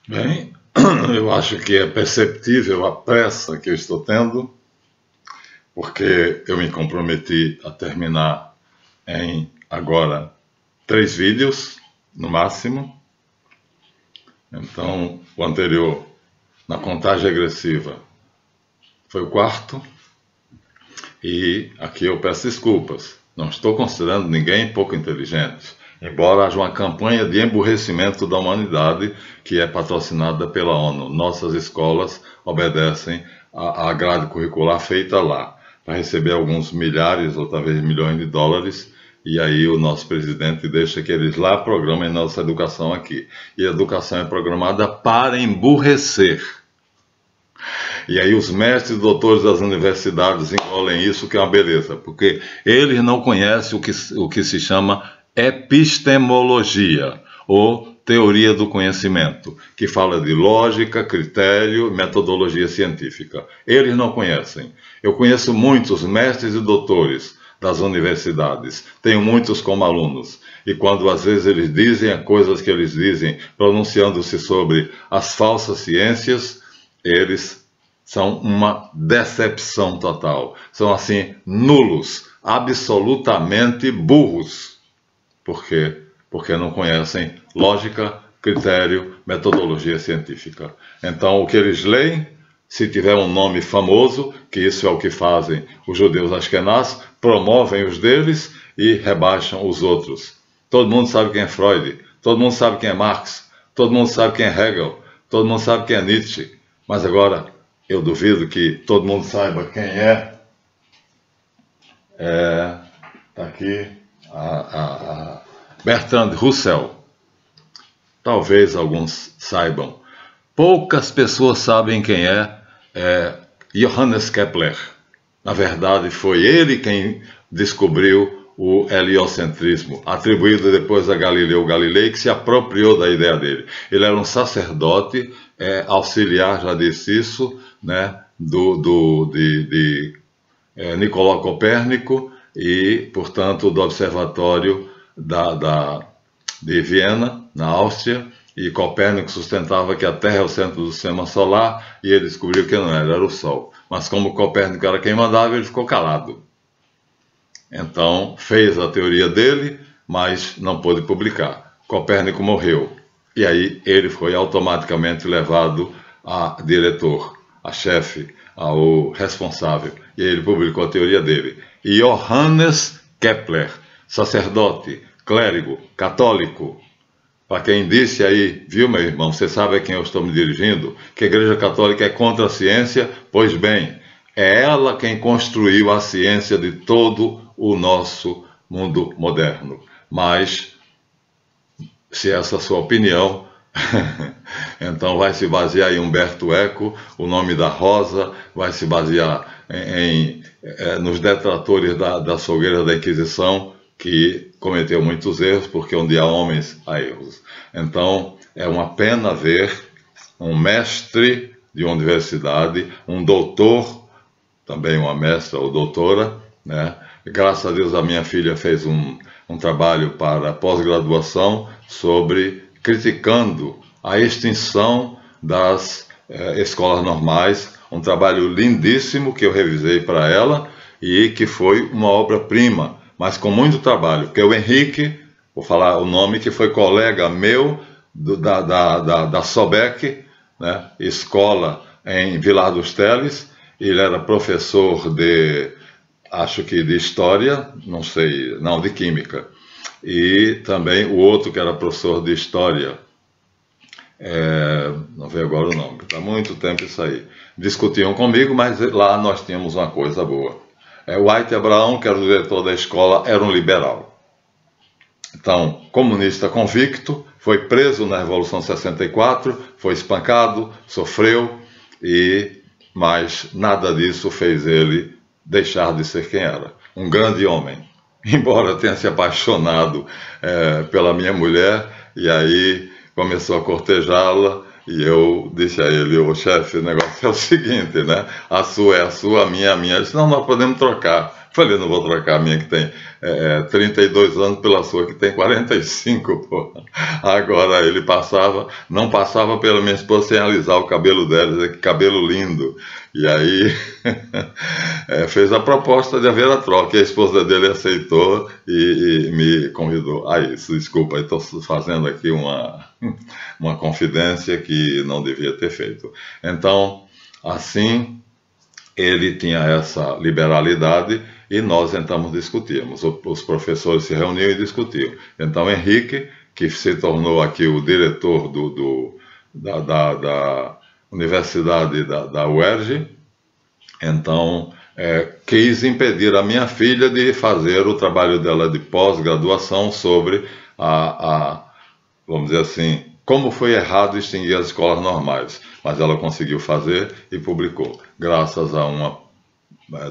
Bem, eu acho que é perceptível a pressa que eu estou tendo, porque eu me comprometi a terminar em agora 3 vídeos, no máximo. Então, o anterior, na contagem regressiva, foi o 4. E aqui eu peço desculpas. Não estou considerando ninguém pouco inteligente, embora haja uma campanha de emburrecimento da humanidade que é patrocinada pela ONU. Nossas escolas obedecem à grade curricular feita lá, para receber alguns milhares ou talvez milhões de dólares, e aí o nosso presidente deixa que eles lá programem nossa educação aqui. E a educação é programada para emburrecer. E aí os mestres e doutores das universidades engolem isso, que é uma beleza, porque eles não conhecem o que se chama epistemologia, ou teoria do conhecimento, que fala de lógica, critério, metodologia científica. Eles não conhecem. Eu conheço muitos mestres e doutores das universidades, tenho muitos como alunos, e quando às vezes eles dizem as coisas que eles dizem, pronunciando-se sobre as falsas ciências, eles são uma decepção total. São, assim, nulos, absolutamente burros. Por quê? Porque não conhecem lógica, critério, metodologia científica. Então, o que eles leem, se tiver um nome famoso, que isso é o que fazem os judeus askenaz, promovem os deles e rebaixam os outros. Todo mundo sabe quem é Freud, todo mundo sabe quem é Marx, todo mundo sabe quem é Hegel, todo mundo sabe quem é Nietzsche. Mas agora, eu duvido que todo mundo saiba quem é. Está aqui a Bertrand Russell. Talvez alguns saibam. Poucas pessoas sabem quem é Johannes Kepler. Na verdade, foi ele quem descobriu o heliocentrismo, atribuído depois a Galileu Galilei, que se apropriou da ideia dele. Ele era um sacerdote, auxiliar, já disse isso, né, de Nicolau Copérnico e, portanto, do Observatório de Viena, na Áustria, e Copérnico sustentava que a Terra é o centro do sistema solar, e ele descobriu que não era o Sol. Mas como Copérnico era quem mandava, ele ficou calado. Então, fez a teoria dele, mas não pôde publicar. Copérnico morreu, e aí ele foi automaticamente levado a diretor, a chefe, ao responsável, e aí ele publicou a teoria dele. Johannes Kepler, sacerdote, clérigo, católico. Para quem disse aí, viu, meu irmão, você sabe a quem eu estou me dirigindo? Que a Igreja Católica é contra a ciência? Pois bem, é ela quem construiu a ciência de todo o nosso mundo moderno. Mas, se essa é a sua opinião, então vai se basear em Humberto Eco, o nome da Rosa, vai se basear nos detratores da fogueira da Inquisição, que cometeu muitos erros, porque onde há homens, há erros. Então, é uma pena ver um mestre de uma universidade, um doutor, também uma mestra ou doutora, né? Graças a Deus a minha filha fez um trabalho para pós-graduação sobre criticando a extinção das escolas normais, um trabalho lindíssimo que eu revisei para ela e que foi uma obra-prima, mas com muito trabalho, porque o Henrique, vou falar o nome, que foi colega meu da Sobec, né, escola em Vilar dos Teles, ele era professor acho que de História, não sei, não, de Química, e também o outro que era professor de História, não veio agora o nome, está muito tempo isso aí, discutiam comigo, mas lá nós tínhamos uma coisa boa. White Abraão, que era o diretor da escola, era um liberal. Então, comunista convicto, foi preso na Revolução 64, foi espancado, sofreu, mas nada disso fez ele deixar de ser quem era. Um grande homem. Embora tenha se apaixonado pela minha mulher, e aí começou a cortejá-la, e eu disse a ele: ô chefe, o negócio é o seguinte, né? A sua é a sua, a minha é a minha. Ele disse: não, nós podemos trocar. Falei, não vou trocar a minha que tem 32 anos pela sua que tem 45, pô. Agora ele não passava pela minha esposa sem alisar o cabelo dela, dizer que cabelo lindo. E aí fez a proposta de haver a troca, e a esposa dele aceitou e me convidou a isso. Desculpa, estou fazendo aqui uma confidência que não devia ter feito. Então, assim, ele tinha essa liberalidade e nós então discutíamos. Os professores se reuniam e discutiam. Então, Henrique, que se tornou aqui o diretor da Universidade da UERJ, então quis impedir a minha filha de fazer o trabalho dela de pós-graduação sobre vamos dizer assim, como foi errado extinguir as escolas normais. Mas ela conseguiu fazer e publicou, graças a uma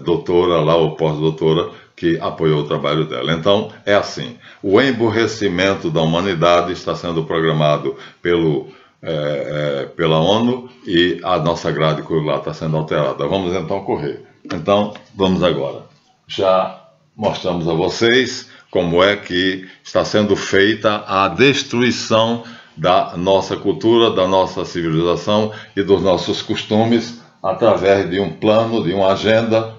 doutora lá, ou pós-doutora, que apoiou o trabalho dela. Então, é assim, o emburrecimento da humanidade está sendo programado pela ONU e a nossa grade curricular está sendo alterada. Vamos então correr. Então, vamos agora. Já mostramos a vocês como é que está sendo feita a destruição da nossa cultura, da nossa civilização e dos nossos costumes através de um plano, de uma agenda,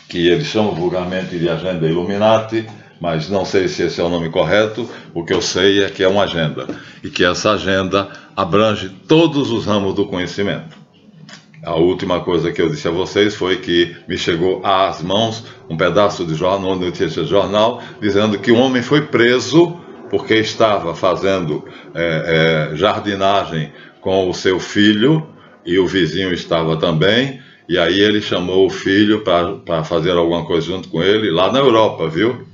que eles chamam vulgarmente de agenda Illuminati, mas não sei se esse é o nome correto. O que eu sei é que é uma agenda, e que essa agenda abrange todos os ramos do conhecimento. A última coisa que eu disse a vocês foi que me chegou às mãos um pedaço de jornal, notícia de jornal, dizendo que um homem foi preso porque estava fazendo jardinagem com o seu filho, e o vizinho estava também, e aí ele chamou o filho para fazer alguma coisa junto com ele, lá na Europa, viu?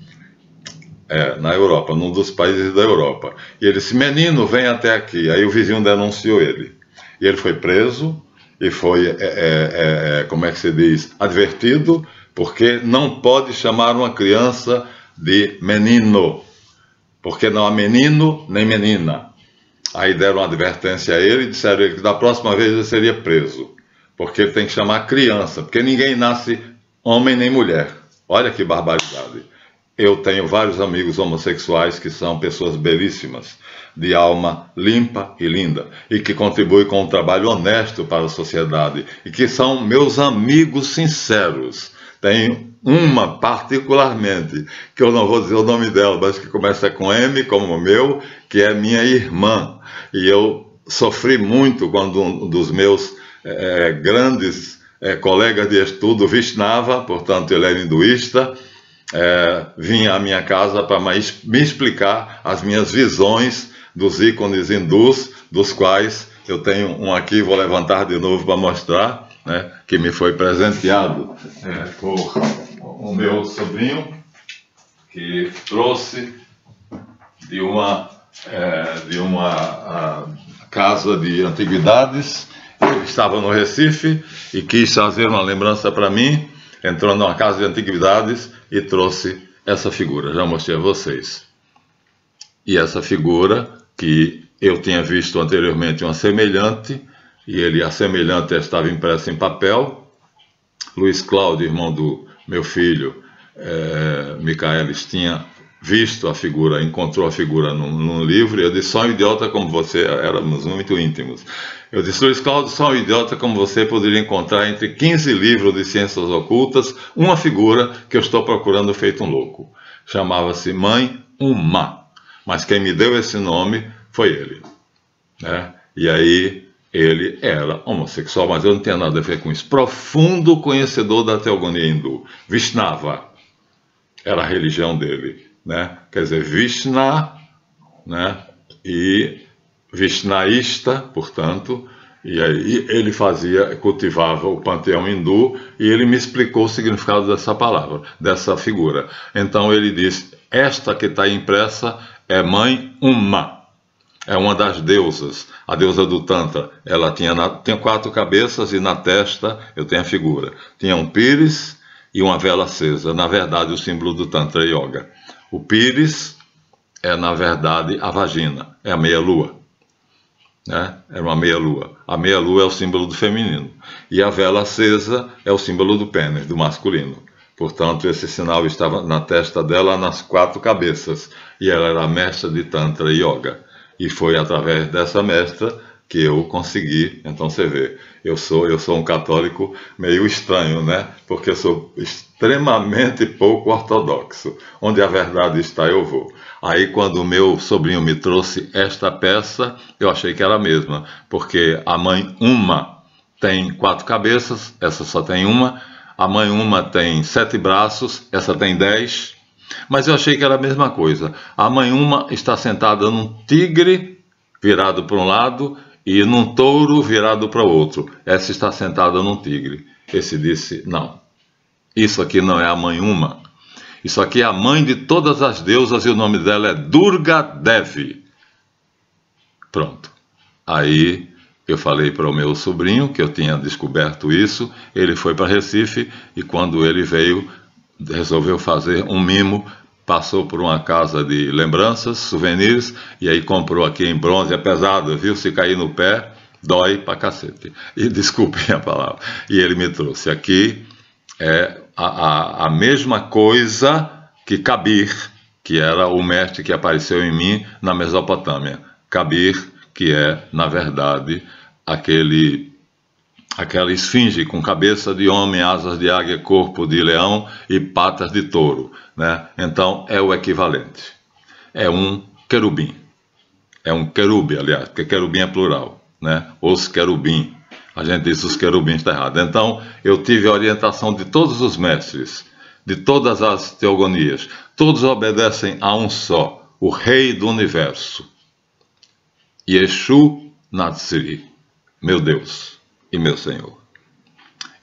Na Europa, num dos países da Europa. E ele disse, menino, vem até aqui. Aí o vizinho denunciou ele. E ele foi preso, e foi, como é que se diz, advertido, porque não pode chamar uma criança de menino, porque não há menino nem menina. Aí deram uma advertência a ele e disseram que da próxima vez ele seria preso, porque ele tem que chamar criança, porque ninguém nasce homem nem mulher. Olha que barbaridade. Eu tenho vários amigos homossexuais que são pessoas belíssimas, de alma limpa e linda, e que contribuem com um trabalho honesto para a sociedade, e que são meus amigos sinceros. Tenho uma particularmente, que eu não vou dizer o nome dela, mas que começa com M, como o meu, que é minha irmã. E eu sofri muito quando um dos meus grandes colegas de estudo, Vaishnava, portanto ele era hinduísta, vinha à minha casa para me explicar as minhas visões dos ícones hindus, dos quais eu tenho um aqui, vou levantar de novo para mostrar, né, que me foi presenteado por o meu sobrinho, que trouxe de uma casa de antiguidades. Eu estava no Recife e quis fazer uma lembrança para mim, entrou numa casa de antiguidades e trouxe essa figura, já mostrei a vocês. E essa figura, que eu tinha visto anteriormente uma semelhante, e a semelhante estava impressa em papel. Luiz Cláudio, irmão do meu filho, Micaelis, tinha visto a figura, encontrou a figura num livro, e eu disse, só um idiota como você, éramos muito íntimos. Eu disse, Luiz Cláudio, só um idiota como você poderia encontrar entre 15 livros de ciências ocultas uma figura que eu estou procurando feito um louco. Chamava-se Mãe Uma, mas quem me deu esse nome foi ele, né? E aí ele era homossexual, mas eu não tinha nada a ver com isso. Profundo conhecedor da teogonia hindu. Vaishnava era a religião dele, né? Quer dizer, Vishna, né? E Vishnaísta, portanto, e aí ele cultivava o panteão hindu, e ele me explicou o significado dessa palavra, dessa figura. Então ele disse, esta que está impressa é Mãe Uma. É uma das deusas, a deusa do Tantra. Ela tinha 4 cabeças e na testa, eu tenho a figura, tinha um pires e uma vela acesa. Na verdade, o símbolo do Tantra Yoga. O pires é, na verdade, a vagina, é a meia-lua, né? Era uma meia-lua. A meia-lua é o símbolo do feminino. E a vela acesa é o símbolo do pênis, do masculino. Portanto, esse sinal estava na testa dela, nas 4 cabeças, e ela era mestra de Tantra Yoga. E foi através dessa mestra que eu consegui. Então você vê, eu sou um católico meio estranho, né? Porque eu sou extremamente pouco ortodoxo. Onde a verdade está, eu vou. Aí quando o meu sobrinho me trouxe esta peça, eu achei que era a mesma, porque a mãe Uma tem 4 cabeças, essa só tem uma. A mãe Uma tem 7 braços, essa tem 10. Mas eu achei que era a mesma coisa. A mãe Uma está sentada num tigre virado para um lado e num touro virado para o outro. Essa está sentada num tigre. Esse disse, não, isso aqui não é a mãe Uma. Isso aqui é a mãe de todas as deusas e o nome dela é Durga Devi. Pronto. Aí eu falei para o meu sobrinho que eu tinha descoberto isso. Ele foi para Recife e quando ele veio, resolveu fazer um mimo. Passou por uma casa de lembranças, souvenirs, e aí comprou aqui em bronze. É pesado, viu? Se cair no pé, dói pra cacete. E desculpem a palavra. E ele me trouxe aqui a mesma coisa que Kabir, que era o mestre que apareceu em mim na Mesopotâmia. Kabir, que é, na verdade, aquela esfinge com cabeça de homem, asas de águia, corpo de leão e patas de touro, né? Então é o equivalente. É um querubim. É um querube, aliás, porque querubim é plural, né? Os querubim. A gente diz os querubins, está errado. Então eu tive a orientação de todos os mestres, de todas as teogonias. Todos obedecem a um só, o Rei do Universo. Yeshu Natsiri, meu Deus e meu Senhor.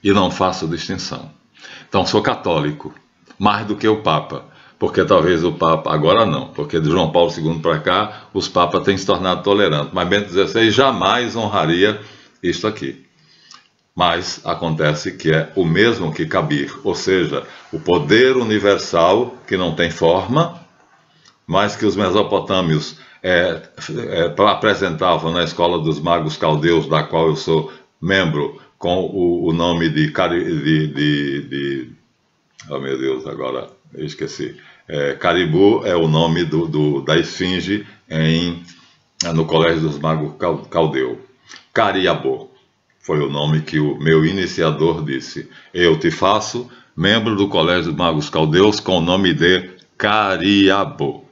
E não faço distinção. Então sou católico, mais do que o Papa, porque talvez o Papa, agora não, porque de João Paulo II para cá, os Papas têm se tornado tolerantes, mas Bento XVI jamais honraria isto aqui. Mas acontece que é o mesmo que Kabir, ou seja, o poder universal que não tem forma, mas que os mesopotâmios apresentavam na escola dos magos caldeus, da qual eu sou membro, com o nome de oh meu Deus, agora eu esqueci. Caribu é o nome da esfinge no Colégio dos Magos Caldeu. Cariabó foi o nome que o meu iniciador disse. Eu te faço membro do Colégio dos Magos Caldeus com o nome de Cariabó.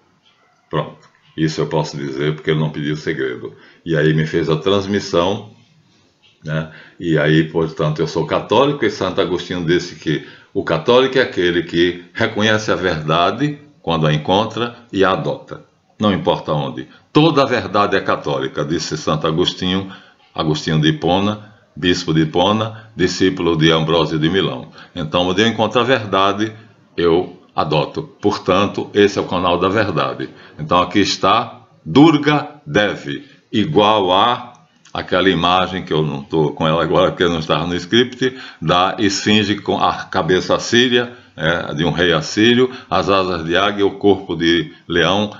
Pronto, isso eu posso dizer porque ele não pediu segredo. E aí me fez a transmissão, né? E aí, portanto, eu sou católico e Santo Agostinho disse que o católico é aquele que reconhece a verdade quando a encontra e a adota, não importa onde. Toda a verdade é católica, disse Santo Agostinho, Agostinho de Hipona, bispo de Hipona, discípulo de Ambrósio de Milão. Então, onde eu encontro a verdade, eu adoto. Portanto, esse é o canal da verdade. Então, aqui está Durga Devi, igual a aquela imagem que eu não estou com ela agora porque não estava no script, da esfinge com a cabeça assíria, de um rei assírio, as asas de águia, o corpo de leão,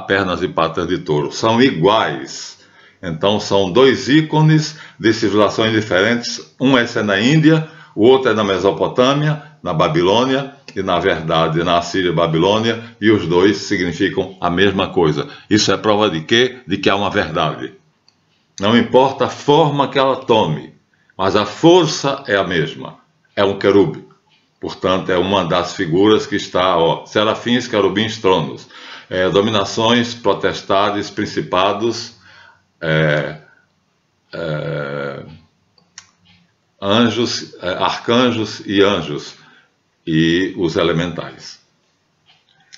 pernas e patas de touro. São iguais. Então são 2 ícones de civilizações diferentes. Um é na Índia, o outro é na Mesopotâmia, na Babilônia, e na verdade na Assíria e Babilônia, e os 2 significam a mesma coisa. Isso é prova de quê? De que há uma verdade. Não importa a forma que ela tome, mas a força é a mesma. É um querube. Portanto, é uma das figuras que está, serafins, querubins, tronos. Dominações, potestades, principados, anjos, arcanjos e anjos, e os elementais.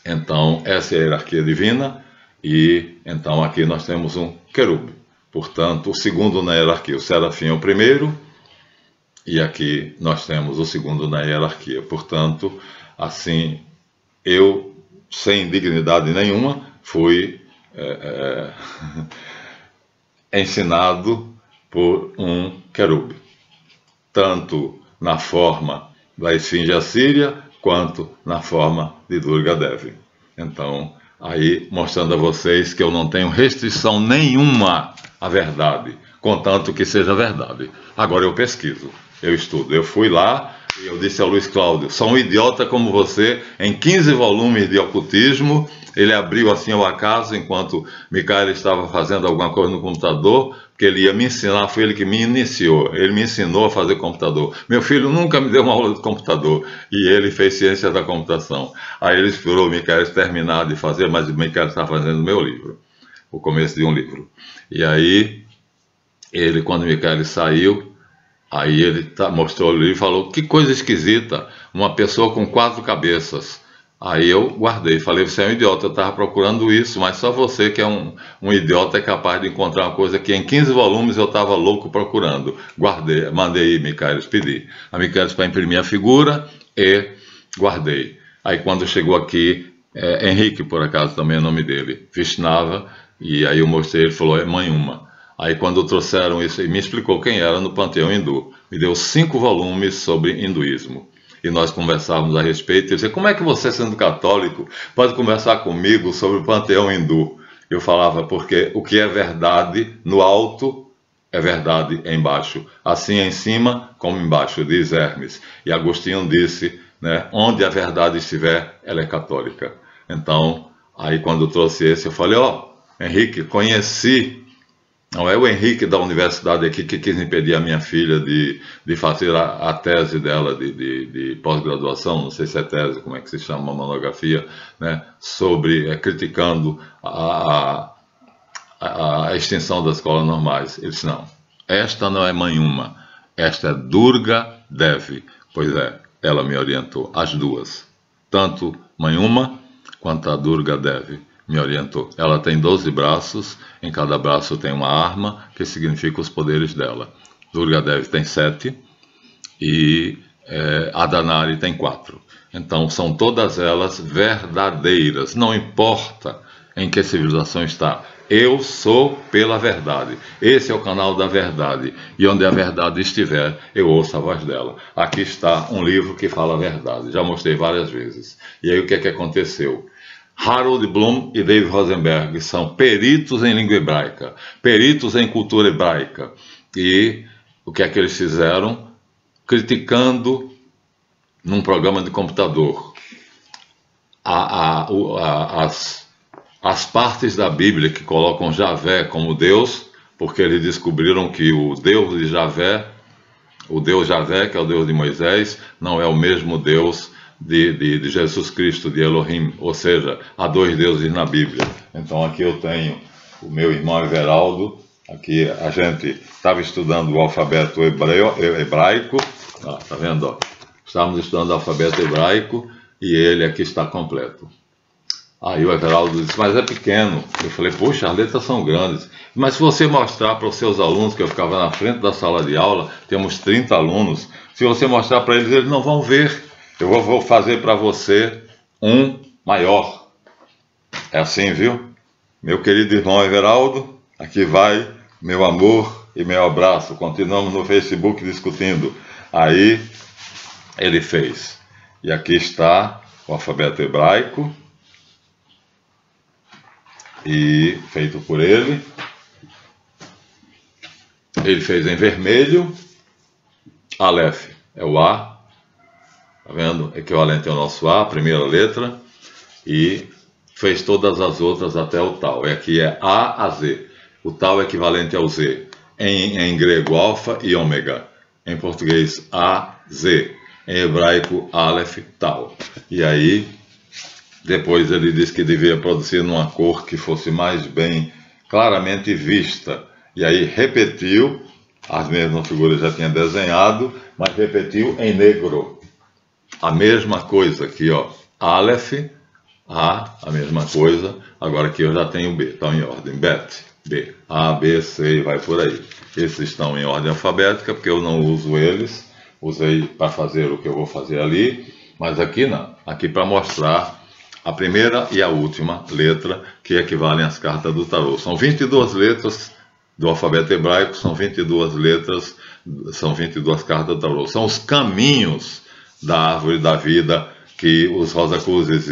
Então, essa é a hierarquia divina, e então aqui nós temos um querube. Portanto, o segundo na hierarquia, o serafim é o primeiro, e aqui nós temos o segundo na hierarquia. Portanto, assim, eu, sem dignidade nenhuma, fui ensinado por um querube, tanto na forma da esfinge assíria, quanto na forma de Durga Devi. Então, aí mostrando a vocês que eu não tenho restrição nenhuma à verdade, contanto que seja verdade. Agora eu pesquiso, eu estudo. Eu fui lá E eu disse ao Luiz Cláudio: sou um idiota como você, em 15 volumes de ocultismo. Ele abriu assim ao acaso, enquanto Michael estava fazendo alguma coisa no computador, porque ele ia me ensinar, foi ele que me iniciou, ele me ensinou a fazer computador. Meu filho nunca me deu uma aula de computador, e ele fez ciência da computação. Aí ele esperou o Michael terminar de fazer, mas o Michael está fazendo o meu livro, o começo de um livro. E aí, quando o Michael saiu, aí ele mostrou o livro e falou: que coisa esquisita, uma pessoa com 4 cabeças. Aí eu guardei, falei: você é um idiota, eu estava procurando isso, mas só você que é um idiota é capaz de encontrar uma coisa que em 15 volumes eu estava louco procurando. Guardei, mandei Michaelis pedir a Michaelis para imprimir a figura e guardei. Aí quando chegou aqui, Henrique, por acaso também é o nome dele, Vishnava, e aí eu mostrei, ele falou: é Manhuma. Aí quando trouxeram isso, ele me explicou quem era no panteão hindu, me deu 5 volumes sobre hinduísmo. E nós conversávamos a respeito, e eu dizia: como é que você, sendo católico, pode conversar comigo sobre o panteão hindu? Eu falava: porque o que é verdade no alto é verdade embaixo, assim em cima como embaixo, diz Hermes. E Agostinho disse, né, onde a verdade estiver, ela é católica. Então, aí quando eu trouxe esse, eu falei: ó, Henrique, conheci. Não é o Henrique da universidade aqui que quis impedir a minha filha de fazer a tese dela de pós-graduação, não sei se é tese, como é que se chama, uma monografia, né, sobre, criticando a extinção das escolas normais. Ele disse: não, esta não é Manhuma, esta é Durga Devi. Pois é, ela me orientou, as duas, tanto Manhuma quanto a Durga Devi. Me orientou. Ela tem 12 braços, em cada braço tem uma arma, que significa os poderes dela. Durga Devi tem 7 e Adanari tem 4. Então são todas elas verdadeiras, não importa em que civilização está. Eu sou pela verdade. Esse é o canal da verdade. E onde a verdade estiver, eu ouço a voz dela. Aqui está um livro que fala a verdade. Já mostrei várias vezes. E aí o que é que aconteceu? Harold Bloom e Dave Rosenberg são peritos em língua hebraica, peritos em cultura hebraica. E o que é que eles fizeram? Criticando, num programa de computador, as partes da Bíblia que colocam Javé como Deus, porque eles descobriram que o Deus de Javé, o Deus Javé, que é o Deus de Moisés, não é o mesmo Deus de Jesus Cristo, de Elohim, ou seja, há 2 deuses na Bíblia. Então aqui eu tenho o meu irmão Everaldo, aqui a gente estava estudando o alfabeto hebraico, tá vendo? Ó? Estávamos estudando o alfabeto hebraico e ele aqui está completo. Aí o Everaldo disse: mas é pequeno. Eu falei: poxa, as letras são grandes. Mas se você mostrar para os seus alunos, que eu ficava na frente da sala de aula, temos 30 alunos, se você mostrar para eles, eles não vão ver. Eu vou fazer para você um maior. É assim, viu? Meu querido irmão Everaldo, aqui vai meu amor e meu abraço. Continuamos no Facebook discutindo. Aí ele fez. E aqui está o alfabeto hebraico. E feito por ele. Ele fez em vermelho. Aleph é o A. Tá vendo? Equivalente ao nosso A, a primeira letra, e fez todas as outras até o Tal. E aqui é A a Z. O Tal é equivalente ao Z. Em grego, alfa e ômega. Em português, A, Z. Em hebraico, Aleph, Tal. E aí, depois ele disse que devia produzir numa cor que fosse mais bem claramente vista. E aí repetiu, as mesmas figuras já tinha desenhado, mas repetiu em negro. A mesma coisa aqui, ó, Aleph, a mesma coisa, agora aqui eu já tenho B, estão em ordem, Bet, B, A, B, C e vai por aí. Esses estão em ordem alfabética, porque eu não uso eles, usei para fazer o que eu vou fazer ali, mas aqui não, aqui para mostrar a primeira e a última letra, que equivalem às cartas do tarô. São 22 letras do alfabeto hebraico, são 22 letras, são 22 cartas do tarô, são os caminhos da árvore da vida que os Rosacruses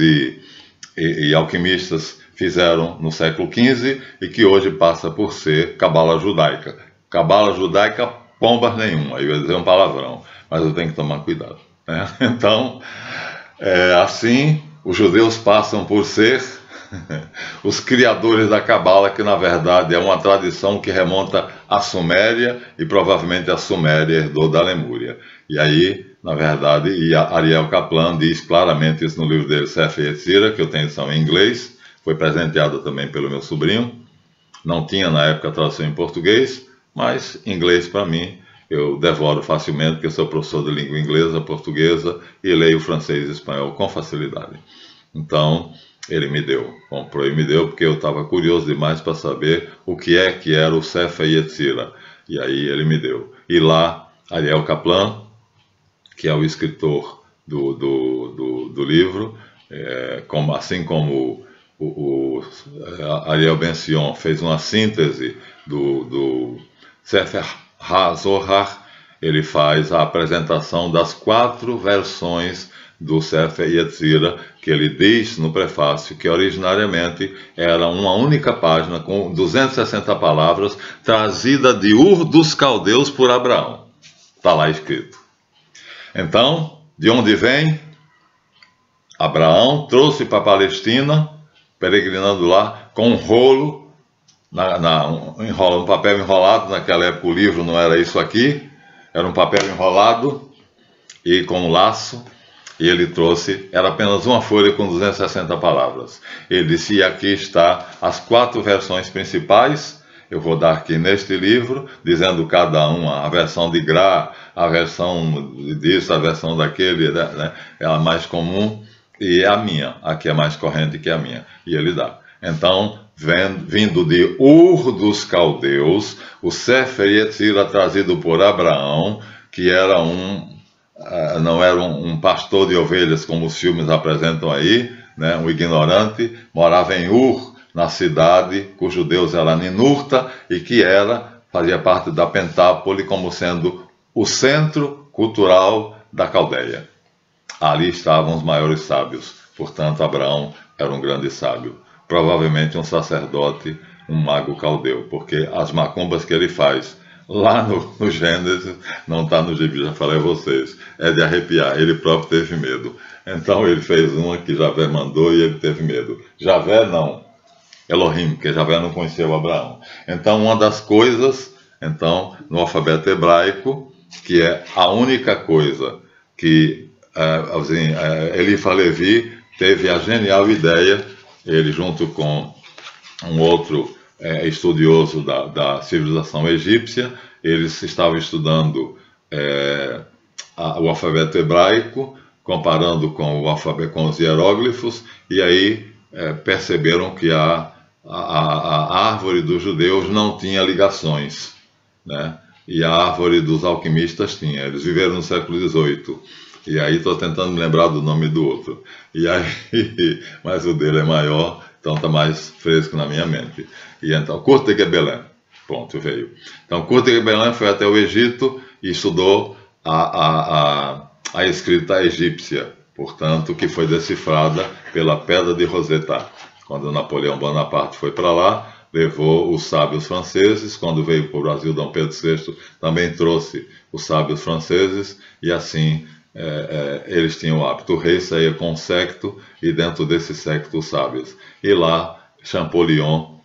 e alquimistas fizeram no século XV e que hoje passa por ser cabala judaica. Cabala judaica, pombas nenhuma, aí eu ia dizer um palavrão, mas eu tenho que tomar cuidado. né? Então, assim, os judeus passam por ser os criadores da Cabala, que na verdade é uma tradição que remonta à Suméria, e provavelmente a Suméria herdou da Lemúria. E aí, na verdade, e Ariel Kaplan diz claramente isso no livro dele, Sefer Yetzirah, que eu tenho edição em inglês, foi presenteada também pelo meu sobrinho. Não tinha na época a tradução em português, mas inglês para mim eu devoro facilmente, porque eu sou professor de língua inglesa, portuguesa e leio francês e espanhol com facilidade. Então, ele me deu, comprou e me deu, porque eu estava curioso demais para saber o que era o Sefer Yetzirah. E aí ele me deu. E lá, Ariel Kaplan, que é o escritor do livro, assim como o Ariel Ben-Sion fez uma síntese do Sefer HaZohar, ele faz a apresentação das 4 versões do Sefer Yetzirah, que ele diz no prefácio que originariamente era uma única página com 260 palavras, trazida de Ur dos Caldeus por Abraão. Está lá escrito. Então, de onde vem? Abraão trouxe para a Palestina, peregrinando lá, com um rolo, um papel enrolado. Naquela época o livro não era isso aqui, era um papel enrolado e com um laço. E ele trouxe, era apenas uma folha com 260 palavras. Ele disse, e aqui está as 4 versões principais. Eu vou dar aqui neste livro, dizendo cada uma, a versão de Gra, a versão disso, a versão daquele, né? É a mais comum, e a minha, a que é mais corrente que a minha. E ele dá. Então, vindo de Ur dos Caldeus, o Sefer Yetzirah trazido por Abraão, que era não era um pastor de ovelhas, como os filmes apresentam aí, né? Um ignorante, morava em Ur, na cidade cujo deus era Ninurta, e que fazia parte da Pentápole, como sendo o centro cultural da Caldeia. Ali estavam os maiores sábios, portanto Abraão era um grande sábio, provavelmente um sacerdote, um mago caldeu, porque as macumbas que ele faz lá no Gênesis, não está no gibi, já falei a vocês, é de arrepiar, ele próprio teve medo. Então ele fez uma que Javé mandou e ele teve medo. Javé não, Elohim, porque Javé não conhecia o Abraão. Então uma das coisas, no alfabeto hebraico, que é a única coisa que Elifa Levi teve a genial ideia, ele junto com um outro estudioso da civilização egípcia, eles estavam estudando o alfabeto hebraico, comparando com o alfabeto, com os hieróglifos, e aí perceberam que a árvore dos judeus não tinha ligações, né? E a árvore dos alquimistas tinha. Eles viveram no século XVIII. E aí estou tentando me lembrar do nome do outro. E aí, mas o dele é maior, então está mais fresco na minha mente. E então, Kurt de Gebelin, pronto, veio. Então, Kurt de Gebelin foi até o Egito e estudou a escrita egípcia, portanto, que foi decifrada pela Pedra de Rosetta. Quando Napoleão Bonaparte foi para lá, levou os sábios franceses. Quando veio para o Brasil, Dom Pedro VI também trouxe os sábios franceses, e assim eles tinham o hábito. O rei saía com um séquito, e dentro desse séquito os sábios. E lá, Champollion,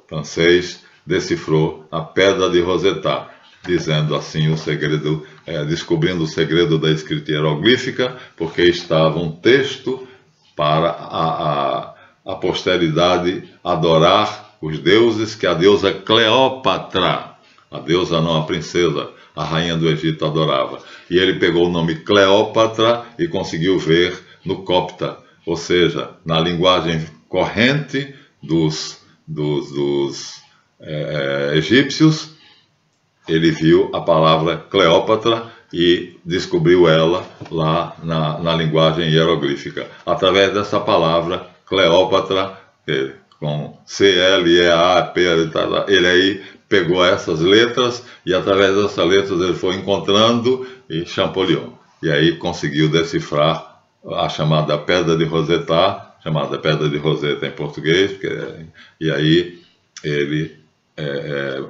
francês, decifrou a Pedra de Rosetta, dizendo assim o segredo, descobrindo o segredo da escrita hieroglífica, porque estava um texto para a posteridade adorar os deuses que a deusa Cleópatra, a deusa não a princesa, a rainha do Egito, adorava. E ele pegou o nome Cleópatra e conseguiu ver no copta, ou seja, na linguagem corrente dos egípcios. Ele viu a palavra Cleópatra e descobriu ela lá na linguagem hieroglífica. Através dessa palavra, Cleópatra, com C-L-E-A-P, ele aí pegou essas letras, e através dessas letras ele foi encontrando e Champollion. E aí conseguiu decifrar a chamada Pedra de Rosetta, chamada Pedra de Rosetta em português, e aí ele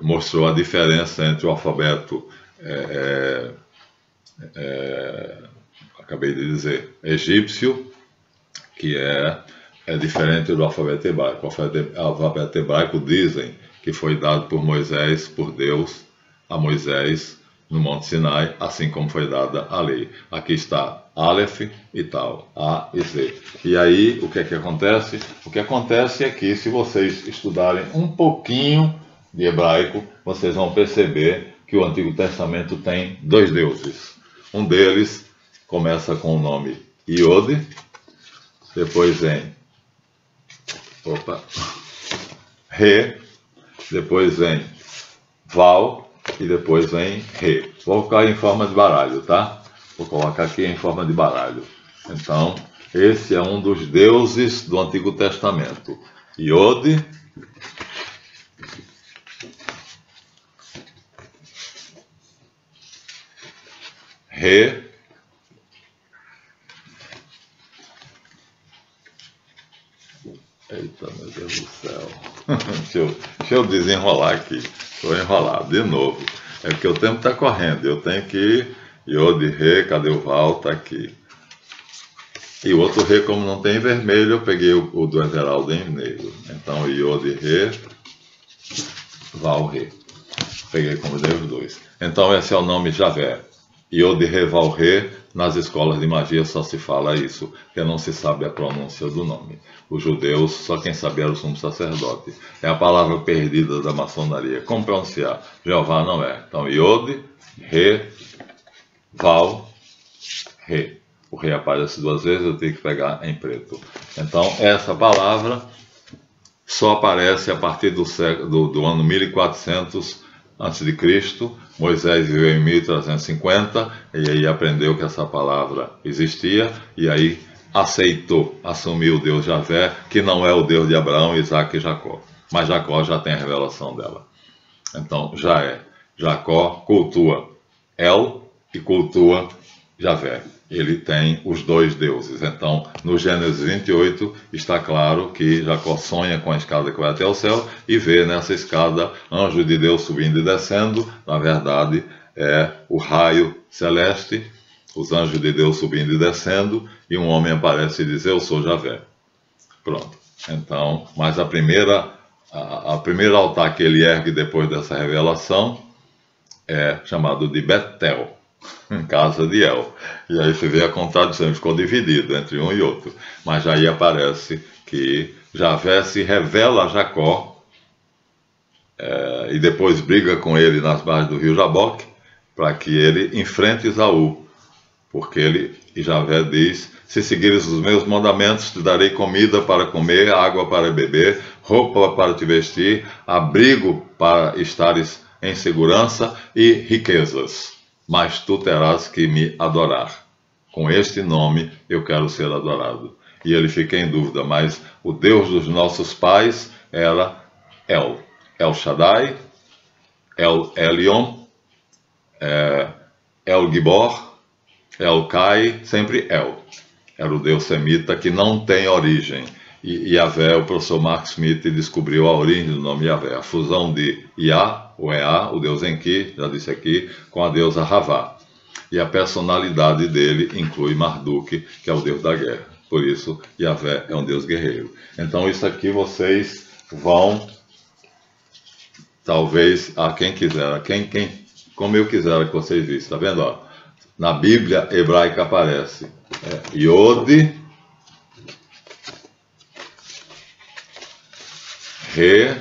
mostrou a diferença entre o alfabeto acabei de dizer, egípcio, que é diferente do alfabeto hebraico. O alfabeto hebraico dizem que foi dado por Moisés, por Deus, a Moisés no Monte Sinai, assim como foi dada a lei. Aqui está Aleph e tal, A e Z. E aí, o que é que acontece? O que acontece é que, se vocês estudarem um pouquinho de hebraico, vocês vão perceber que o Antigo Testamento tem dois deuses. Um deles começa com o nome Iode, depois vem Re, depois vem Val e depois vem Re. Vou colocar em forma de baralho, tá? Vou colocar aqui em forma de baralho. Então, esse é um dos deuses do Antigo Testamento. Iode, Re, eita, meu Deus do céu. deixa eu desenrolar aqui. Estou enrolado de novo. É porque o tempo está correndo. Eu tenho que ir. Iode, Re, cadê o Val? Está aqui. E o outro Re, como não tem vermelho, eu peguei o do Everaldo em negro. Então, Iode, Re, Val, Re. Peguei como dei os dois. Então, esse é o nome Javé. Iode, Re, Val, Re. Nas escolas de magia só se fala isso, porque não se sabe a pronúncia do nome. Os judeus, só quem sabia era o sumo sacerdote. É a palavra perdida da maçonaria. Como pronunciar? Jeová não é. Então, Iode, Re, Val, Re. O Re aparece duas vezes, eu tenho que pegar em preto. Então, essa palavra só aparece a partir do ano 1400 a.C. Moisés viveu em 1350 e aí aprendeu que essa palavra existia e aí aceitou, assumiu o Deus Javé, que não é o Deus de Abraão, Isaac e Jacó. Mas Jacó já tem a revelação dela. Então, já é. Jacó cultua El e cultua Javé. Ele tem os dois deuses. Então, no Gênesis 28, está claro que Jacó sonha com a escada que vai até o céu e vê nessa escada anjo de Deus subindo e descendo. Na verdade, é o raio celeste, os anjos de Deus subindo e descendo, e um homem aparece e diz, eu sou Javé. Pronto. Então, mas a primeiro altar que ele ergue depois dessa revelação é chamado de Betel, em casa de El. E aí você vê a contradição, ficou dividido entre um e outro. Mas aí aparece que Javé se revela a Jacó e depois briga com ele nas margens do rio Jaboque para que ele enfrente Esaú. Porque Javé diz, se seguires os meus mandamentos, te darei comida para comer, água para beber, roupa para te vestir, abrigo para estares em segurança e riquezas. Mas tu terás que me adorar. Com este nome eu quero ser adorado. E ele fica em dúvida, mas o Deus dos nossos pais era El. El Shaddai, El Elyon, El Gibor, El Kai, sempre El. Era o Deus semita que não tem origem. E Yahvé, o professor Mark Smith descobriu a origem do nome Yahvé, a fusão de Yah, o Ea, o Deus Enki, já disse aqui, com a deusa Havá. E a personalidade dele inclui Marduk, que é o Deus da guerra. Por isso, Yahvé é um Deus guerreiro. Então isso aqui vocês vão, talvez, a quem quiser, como eu quiser que vocês vissem, está vendo? Ó? Na Bíblia hebraica aparece Iode, Re,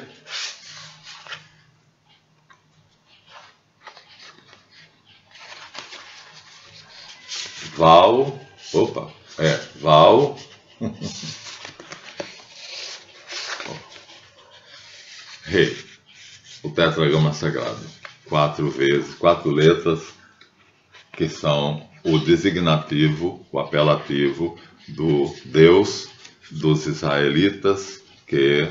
Val, Val, Re, o tetragrama sagrado, 4 vezes, 4 letras, que são o designativo, o apelativo do Deus dos israelitas, que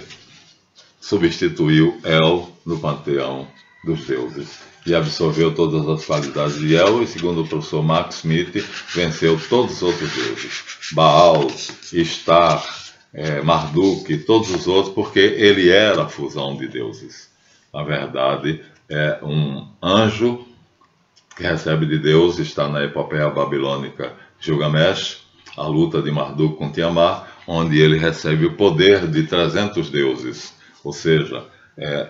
substituiu El no panteão dos deuses e absorveu todas as qualidades de El e, segundo o professor Mark Smith, venceu todos os outros deuses, Baal, Ishtar, Marduk, todos os outros, porque ele era a fusão de deuses. Na verdade, um anjo que recebe de Deus, está na epopeia babilônica Gilgamesh, a luta de Marduk com Tiamat, onde ele recebe o poder de 300 deuses, ou seja,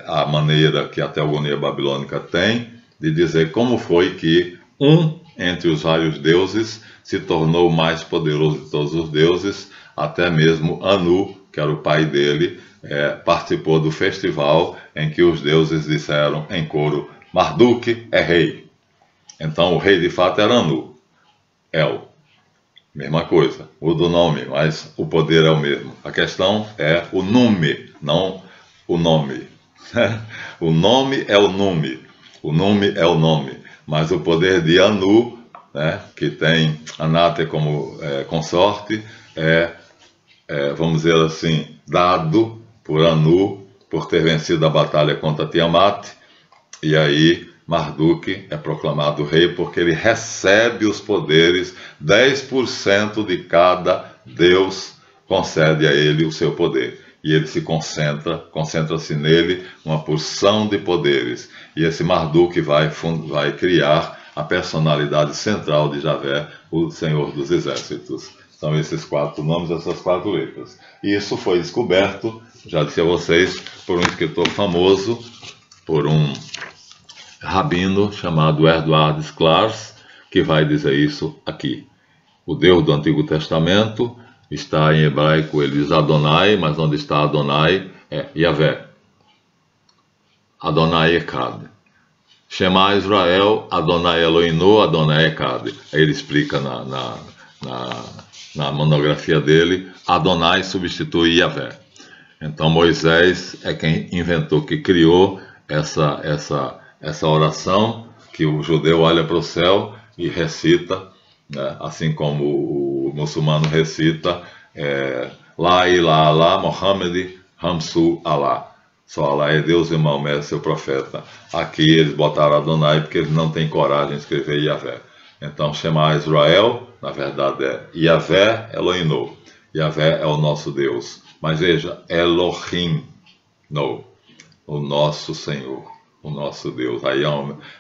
a maneira que a teogonia babilônica tem de dizer como foi que um entre os vários deuses se tornou o mais poderoso de todos os deuses, até mesmo Anu, que era o pai dele, participou do festival em que os deuses disseram em coro: Marduk é rei. Então o rei de fato era Anu, El. Mesma coisa, muda o nome, mas o poder é o mesmo. A questão é o nome, não o nome. O nome é o nome, o nome é o nome, mas o poder de Anu, né, que tem Anate como consorte, vamos dizer assim, dado por Anu, por ter vencido a batalha contra Tiamat, e aí Marduk é proclamado rei porque ele recebe os poderes, 10% de cada deus concede a ele o seu poder. E ele se concentra-se nele uma porção de poderes. E esse Marduk vai criar a personalidade central de Javé, o Senhor dos Exércitos. São esses 4 nomes, essas 4 letras. E isso foi descoberto, já disse a vocês, por um escritor famoso, por um rabino chamado Edward Sclares, que vai dizer isso aqui. O Deus do Antigo Testamento está em hebraico, ele diz Adonai, mas onde está Adonai é Yahvé. Adonai Echad. Shema Israel, Adonai Eloheinu, Adonai Echad. Aí ele explica na monografia dele, Adonai substitui Yahvé. Então Moisés é quem inventou, que criou essa oração, que o judeu olha para o céu e recita, né? Assim como o muçulmano recita La ilaha illallah Muhammad Ramsu Allah. Só Allah é Deus e Maomé é seu profeta. Aqui eles botaram Adonai porque eles não têm coragem de escrever Yahvé. Então Shema Israel, na verdade é Yahvé Eloheinu. Yahvé é o nosso Deus. Mas veja, Elohim, não, o nosso Senhor, o nosso Deus. Aí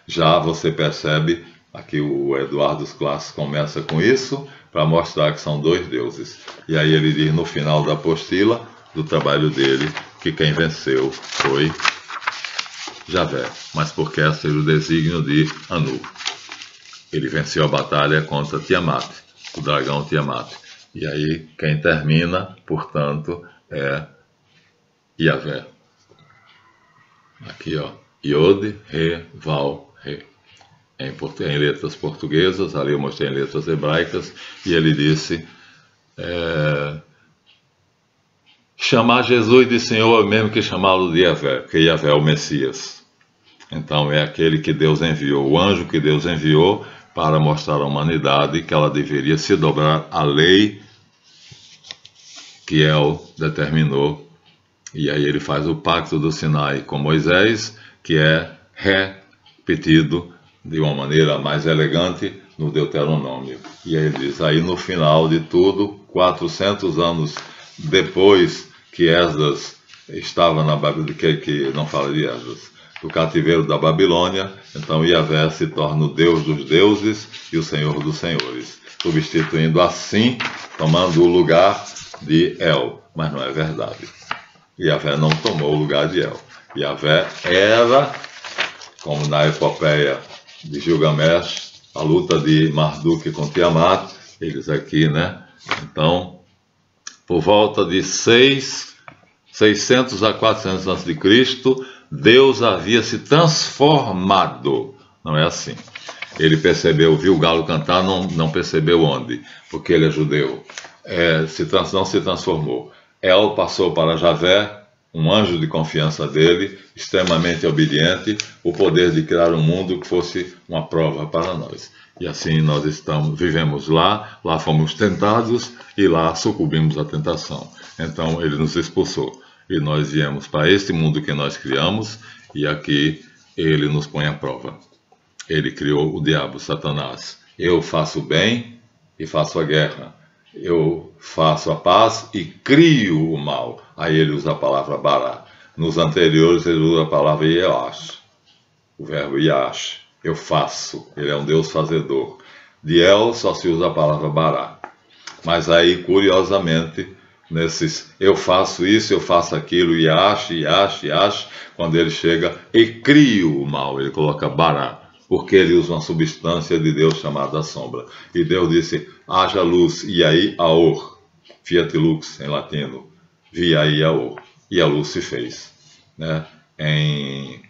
já você percebe, aqui o Eduardo Sclares começa com isso, para mostrar que são 2 deuses. E aí ele diz no final da apostila, do trabalho dele, que quem venceu foi Javé, mas porque esse era o desígnio de Anu. Ele venceu a batalha contra Tiamat, o dragão Tiamat. E aí quem termina, portanto, é Yahvé. Aqui, ó, Yod, Re, Val, Re. Em letras portuguesas, ali eu mostrei em letras hebraicas, e ele disse, chamar Jesus de Senhor é mesmo que chamá-lo de Yahvé, porque Yahvé é o Messias. Então é aquele que Deus enviou, o anjo que Deus enviou para mostrar à humanidade que ela deveria se dobrar à lei que El determinou. E aí ele faz o pacto do Sinai com Moisés, que é repetido de uma maneira mais elegante no Deuteronômio. E aí ele diz, aí no final de tudo, 400 anos depois que Esdras estava na Babilônia, que não fala de Esdras, do cativeiro da Babilônia, então Yahvé se torna o Deus dos deuses e o Senhor dos senhores, substituindo assim, tomando o lugar de El, mas não é verdade. Yahvé não tomou o lugar de El. Yahvé era, como na epopeia de Gilgamesh, a luta de Marduk com Tiamat, eles aqui, né? Então, por volta de 600 a 400 a.C., Deus havia se transformado. Não é assim. Ele percebeu, viu o galo cantar, não percebeu onde, porque ele é judeu. Não se transformou. El passou para Javé, um anjo de confiança dele, extremamente obediente, o poder de criar um mundo que fosse uma prova para nós. E assim nós vivemos lá fomos tentados e lá sucumbimos à tentação. Então ele nos expulsou e nós viemos para este mundo que nós criamos e aqui ele nos põe à prova. Ele criou o diabo, Satanás. Eu faço o bem e faço a guerra. Eu faço a paz e crio o mal. Aí ele usa a palavra bará. Nos anteriores ele usa a palavra yash, o verbo yash. Eu faço. Ele é um Deus fazedor. De El só se usa a palavra Bará. Mas aí, curiosamente, nesses eu faço isso, eu faço aquilo, e ache, quando ele chega e crio o mal, ele coloca Bará, porque ele usa uma substância de Deus chamada sombra. E Deus disse, haja luz, e aí aor, fiat lux em latino, via aí aor, e a luz se fez, né? Em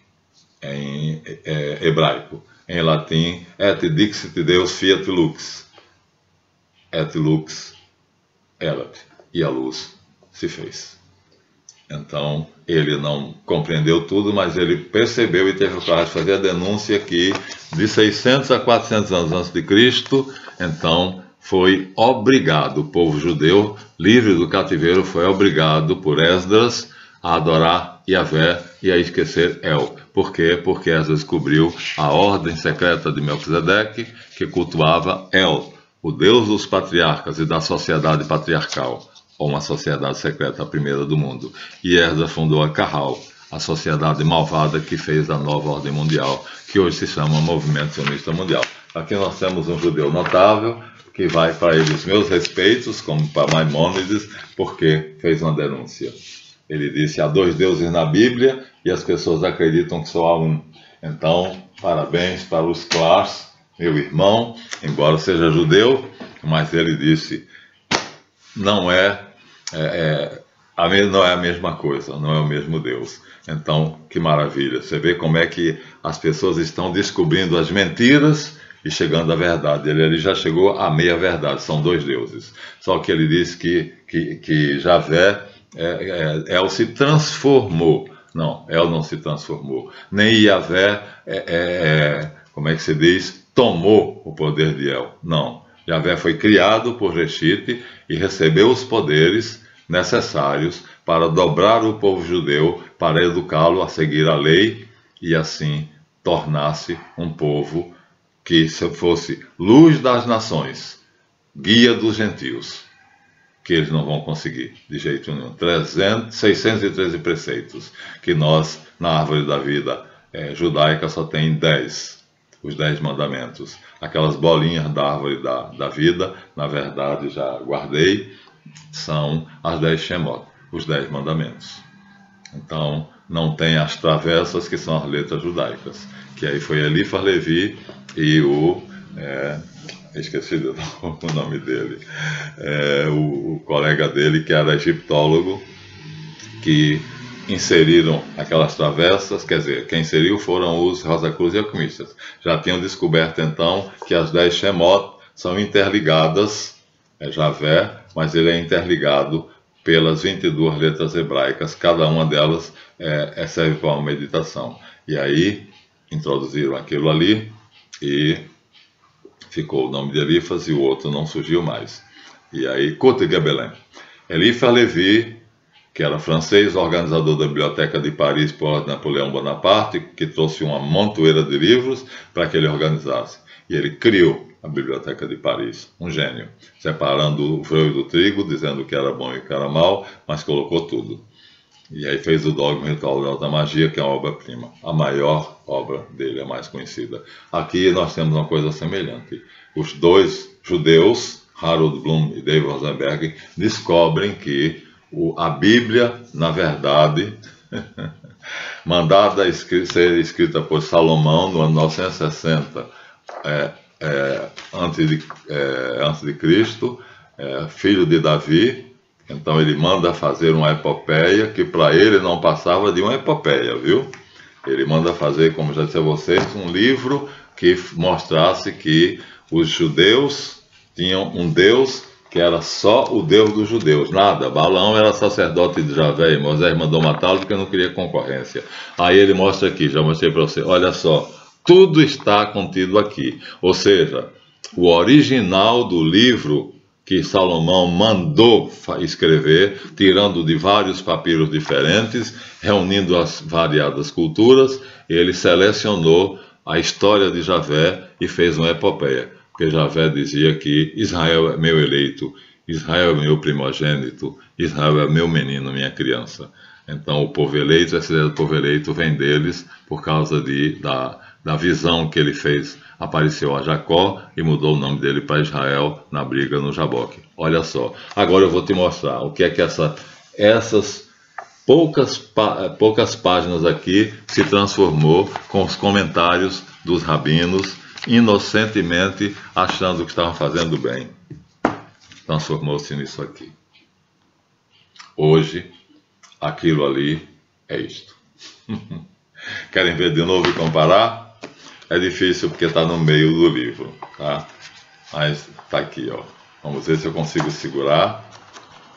hebraico. Em latim, et dixit Deus fiat lux, et lux erat, e a luz se fez. Então, ele não compreendeu tudo, mas ele percebeu e teve coragem de fazer a denúncia que, de 600 a 400 anos antes de Cristo, então, foi obrigado, o povo judeu, livre do cativeiro, foi obrigado por Esdras a adorar Yahvé e a esquecer El. Por quê? Porque Esdras descobriu a ordem secreta de Melquisedeque, que cultuava El, o Deus dos patriarcas e da sociedade patriarcal, ou uma sociedade secreta, a primeira do mundo. E Esdras fundou a Kahal, a sociedade malvada que fez a nova ordem mundial, que hoje se chama Movimento Sionista Mundial. Aqui nós temos um judeu notável, que vai para ele os meus respeitos, como para Maimônides, porque fez uma denúncia. Ele disse, há 2 deuses na Bíblia e as pessoas acreditam que só há um. Então, parabéns para os Clars, meu irmão, embora seja judeu, mas ele disse, não é a mesma coisa, não é o mesmo Deus. Então, que maravilha, você vê como é que as pessoas estão descobrindo as mentiras e chegando à verdade. Ele já chegou à meia-verdade, são 2 deuses. Só que ele disse que Javé, El se transformou. Não, El não se transformou. Nem Yahvé, como é que se diz, tomou o poder de El. Não, Yahvé foi criado por Reshit e recebeu os poderes necessários para dobrar o povo judeu, para educá-lo a seguir a lei e assim tornar-se um povo que fosse luz das nações, guia dos gentios, que eles não vão conseguir de jeito nenhum. 613 preceitos, que nós, na árvore da vida judaica, só tem 10, os 10 mandamentos. Aquelas bolinhas da árvore da vida, na verdade, já guardei, são as 10 Shemot, os 10 mandamentos. Então, não tem as travessas, que são as letras judaicas, que aí foi Elifas Levi e esqueci o nome dele, o colega dele, que era egiptólogo, que inseriram aquelas travessas, quer dizer, quem inseriu foram os Rosa Cruz e alquimistas. Já tinham descoberto, então, que as 10 Shemot são interligadas, Javé, mas ele é interligado pelas 22 letras hebraicas, cada uma delas serve para uma meditação. E aí, introduziram aquilo ali, e ficou o nome de Elifas, e o outro não surgiu mais. E aí, Côte Gabelin. Elifas Levi, que era francês, organizador da Biblioteca de Paris por Napoleão Bonaparte, que trouxe uma montoeira de livros para que ele organizasse. E ele criou a Biblioteca de Paris, um gênio, separando o joio do trigo, dizendo que era bom e que era mal, mas colocou tudo. E aí fez o Dogma Ritual da Magia, que é uma obra-prima, a maior obra dele, a mais conhecida. Aqui nós temos uma coisa semelhante. Os 2 judeus, Harold Bloom e David Rosenberg, descobrem que a Bíblia, na verdade, mandada ser escrita por Salomão no ano 960 antes de Cristo, filho de Davi. Então ele manda fazer uma epopeia que para ele não passava de uma epopeia, viu? Ele manda fazer, como já disse a vocês, um livro que mostrasse que os judeus tinham um Deus que era só o Deus dos judeus, nada. Balaão era sacerdote de Javé e Moisés mandou matá-lo porque não queria concorrência. Aí ele mostra aqui, já mostrei para você, olha só, tudo está contido aqui. Ou seja, o original do livro que Salomão mandou escrever, tirando de vários papiros diferentes, reunindo as variadas culturas, ele selecionou a história de Javé e fez uma epopeia. Porque Javé dizia que Israel é meu eleito, Israel é meu primogênito, Israel é meu menino, minha criança. Então o povo eleito, essa ideia do povo eleito vem deles por causa da visão que ele fez. Apareceu a Jacó e mudou o nome dele para Israel na briga no Jaboque. Olha só, agora eu vou te mostrar o que é que essas poucas páginas aqui se transformou com os comentários dos rabinos, inocentemente achando que estavam fazendo bem. Transformou-se nisso aqui. Hoje, aquilo ali é isto. Querem ver de novo e comparar? É difícil porque está no meio do livro, tá? Mas está aqui, ó. Vamos ver se eu consigo segurar.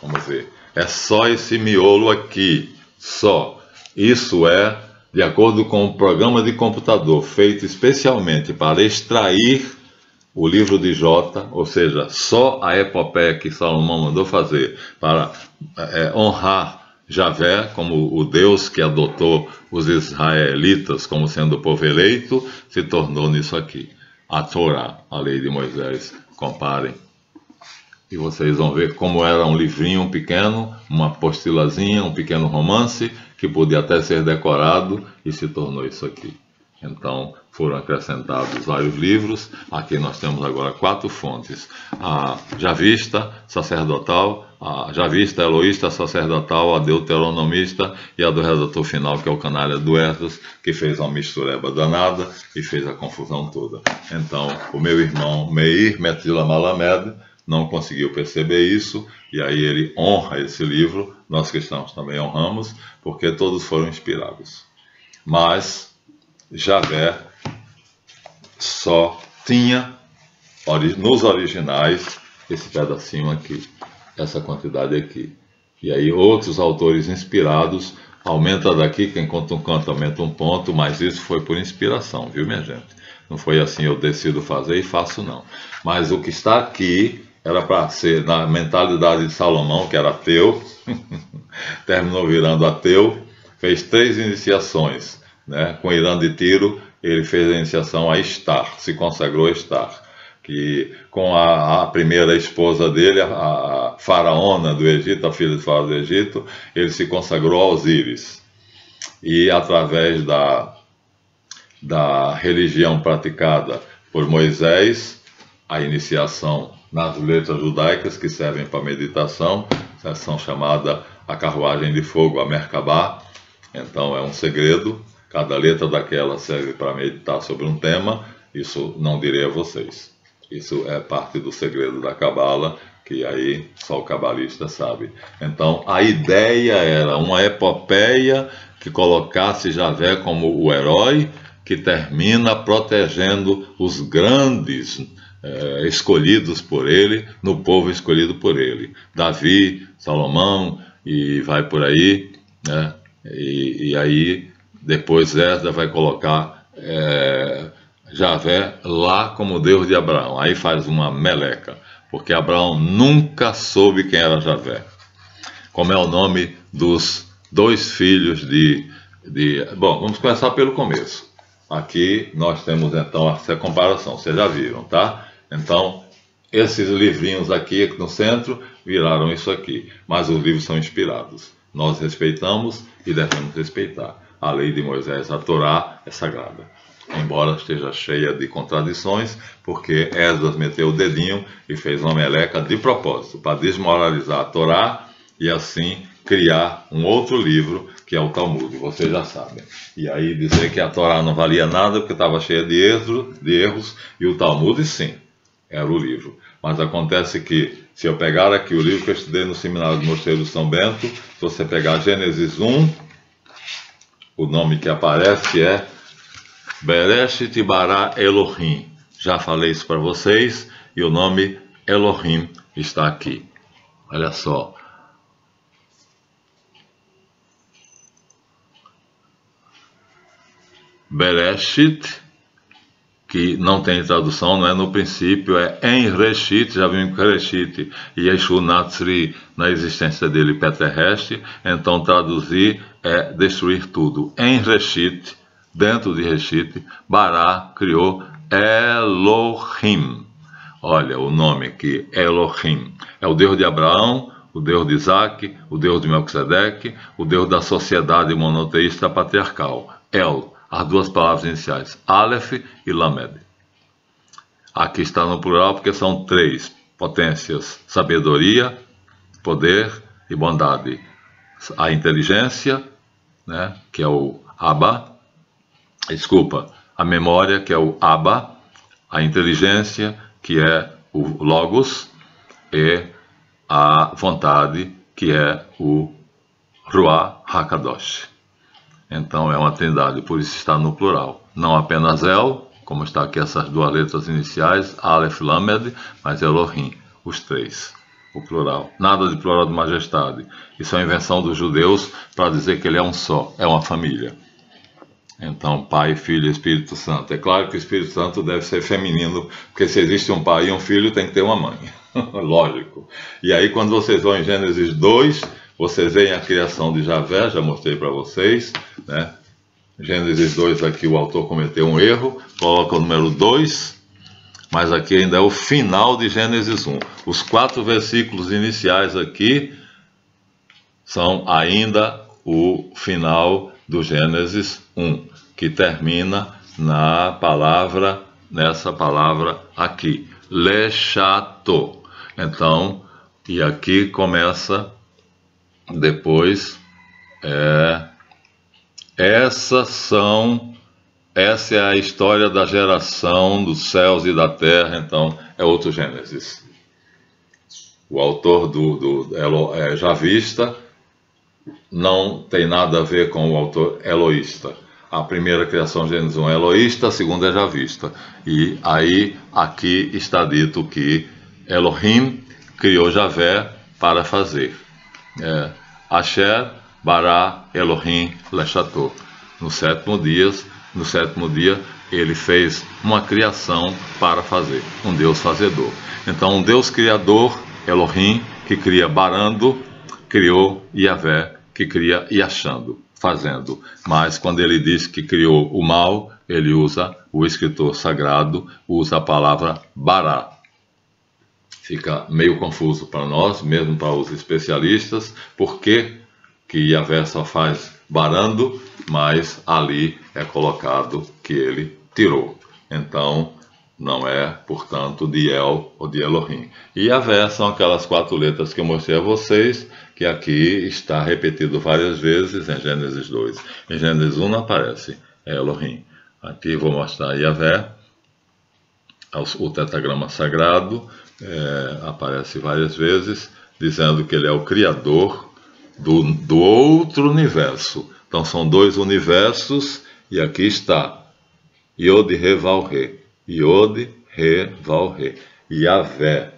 Vamos ver. É só esse miolo aqui, só. Isso é de acordo com um programa de computador feito especialmente para extrair o livro de Jota, ou seja, só a epopeia que Salomão mandou fazer para honrar Javé como o Deus que adotou os israelitas como sendo o povo eleito, se tornou nisso aqui. A Torá, a lei de Moisés. Comparem. E vocês vão ver como era um livrinho pequeno, uma apostilazinha, um pequeno romance, que podia até ser decorado e se tornou isso aqui. Então, foram acrescentados vários livros. Aqui nós temos agora 4 fontes. A Javista sacerdotal, a Javista eloísta sacerdotal, a deuteronomista e a do redator final, que é o canalha do Esdras, que fez uma mistureba danada e fez a confusão toda. Então, o meu irmão Meir Metila Malamed não conseguiu perceber isso, e aí ele honra esse livro. Nós cristãos também honramos, porque todos foram inspirados. Mas Javé só tinha nos originais esse pedacinho aqui, essa quantidade aqui. E aí outros autores inspirados, aumenta daqui, quem conta um canto aumenta um ponto, mas isso foi por inspiração, viu, minha gente? Não foi assim, eu decido fazer e faço, não. Mas o que está aqui era para ser na mentalidade de Salomão, que era ateu, terminou virando ateu, fez 3 iniciações, né? Com Irã de Tiro, ele fez a iniciação a Estar, se consagrou a Estar, que com a primeira esposa dele, a faraona do Egito, a filha de Faraó do Egito, ele se consagrou a Osíris. E através da religião praticada por Moisés, a iniciação nas letras judaicas que servem para meditação, são chamada a carruagem de fogo, a Merkabah. Então é um segredo, cada letra daquela serve para meditar sobre um tema. Isso não direi a vocês, isso é parte do segredo da Cabala, que aí só o cabalista sabe. Então a ideia era uma epopeia que colocasse Javé como o herói, que termina protegendo os grandes escolhidos por ele, no povo escolhido por ele. Davi, Salomão, e vai por aí, né? E aí depois Esdras vai colocar Javé lá como Deus de Abraão. Aí faz uma meleca, porque Abraão nunca soube quem era Javé. Como é o nome dos 2 filhos Bom, vamos começar pelo começo. Aqui nós temos então essa comparação, vocês já viram, tá? Então, esses livrinhos aqui no centro viraram isso aqui, mas os livros são inspirados. Nós respeitamos e devemos respeitar. A lei de Moisés, a Torá, é sagrada, embora esteja cheia de contradições, porque Esdras meteu o dedinho e fez uma meleca de propósito, para desmoralizar a Torá e assim criar um outro livro, que é o Talmud, vocês já sabem. E aí dizer que a Torá não valia nada porque estava cheia de erros, e o Talmud sim, era o livro. Mas acontece que, se eu pegar aqui o livro que eu estudei no seminário do Mosteiro de São Bento, se você pegar Gênesis 1, o nome que aparece é Bereshit bara Elohim. Já falei isso para vocês, e o nome Elohim está aqui. Olha só. Bereshit, que não tem tradução, não é no princípio, é em Reshit, já vimos que Reshit e Yeshu Natsri, na existência dele pré-terrestre, então traduzir é destruir tudo. Em Reshit, dentro de Reshit, Bará criou Elohim. Olha o nome aqui, Elohim. É o Deus de Abraão, o Deus de Isaac, o Deus de Melquisedeque, o Deus da sociedade monoteísta patriarcal. El, as duas palavras iniciais, Aleph e Lamed. Aqui está no plural porque são três potências: sabedoria, poder e bondade. A inteligência, né, que é o Abba, a memória, que é o Abba, a inteligência, que é o Logos, e a vontade, que é o Ruach HaKadosh. Então é uma trindade, por isso está no plural. Não apenas El, como está aqui essas duas letras iniciais, Aleph, Lamed, mas Elohim, os três, o plural. Nada de plural de majestade. Isso é uma invenção dos judeus para dizer que ele é um só, é uma família. Então, Pai, Filho e Espírito Santo. É claro que o Espírito Santo deve ser feminino, porque se existe um pai e um filho, tem que ter uma mãe. Lógico. E aí, quando vocês vão em Gênesis 2, vocês veem a criação de Javé, já mostrei para vocês, né? Gênesis 2, aqui o autor cometeu um erro, coloca o número 2, mas aqui ainda é o final de Gênesis 1. Os 4 versículos iniciais aqui são ainda o final do Gênesis 1, que termina nessa palavra aqui, Lechato. Então, e aqui começa depois, essa é a história da geração dos céus e da terra. Então, é outro Gênesis. O autor do javista não tem nada a ver com o autor eloísta. A primeira criação de Gênesis 1 é eloísta, a segunda é javista. E aí, aqui está dito que Elohim criou Javé para fazer. Asher bara Elohim lechato. No sétimo dia, ele fez uma criação para fazer. Um Deus fazedor. Então, um Deus criador, Elohim, que cria barando, criou Yavé, que cria Yachando, fazendo. Mas quando ele diz que criou o mal, ele usa, o escritor sagrado usa a palavra bará. Fica meio confuso para nós, mesmo para os especialistas, porque que Yavé só faz barando, mas ali é colocado que ele tirou. Então, não é, portanto, de El ou de Elohim. E Yavé são aquelas 4 letras que eu mostrei a vocês, que aqui está repetido várias vezes em Gênesis 2. Em Gênesis 1 não aparece, é Elohim. Aqui vou mostrar Yavé, o tetragrama sagrado, aparece várias vezes, dizendo que ele é o criador do outro universo. Então são 2 universos, e aqui está Yod, Re, Val, Re. Yod, Re, Val, Re. Yavé.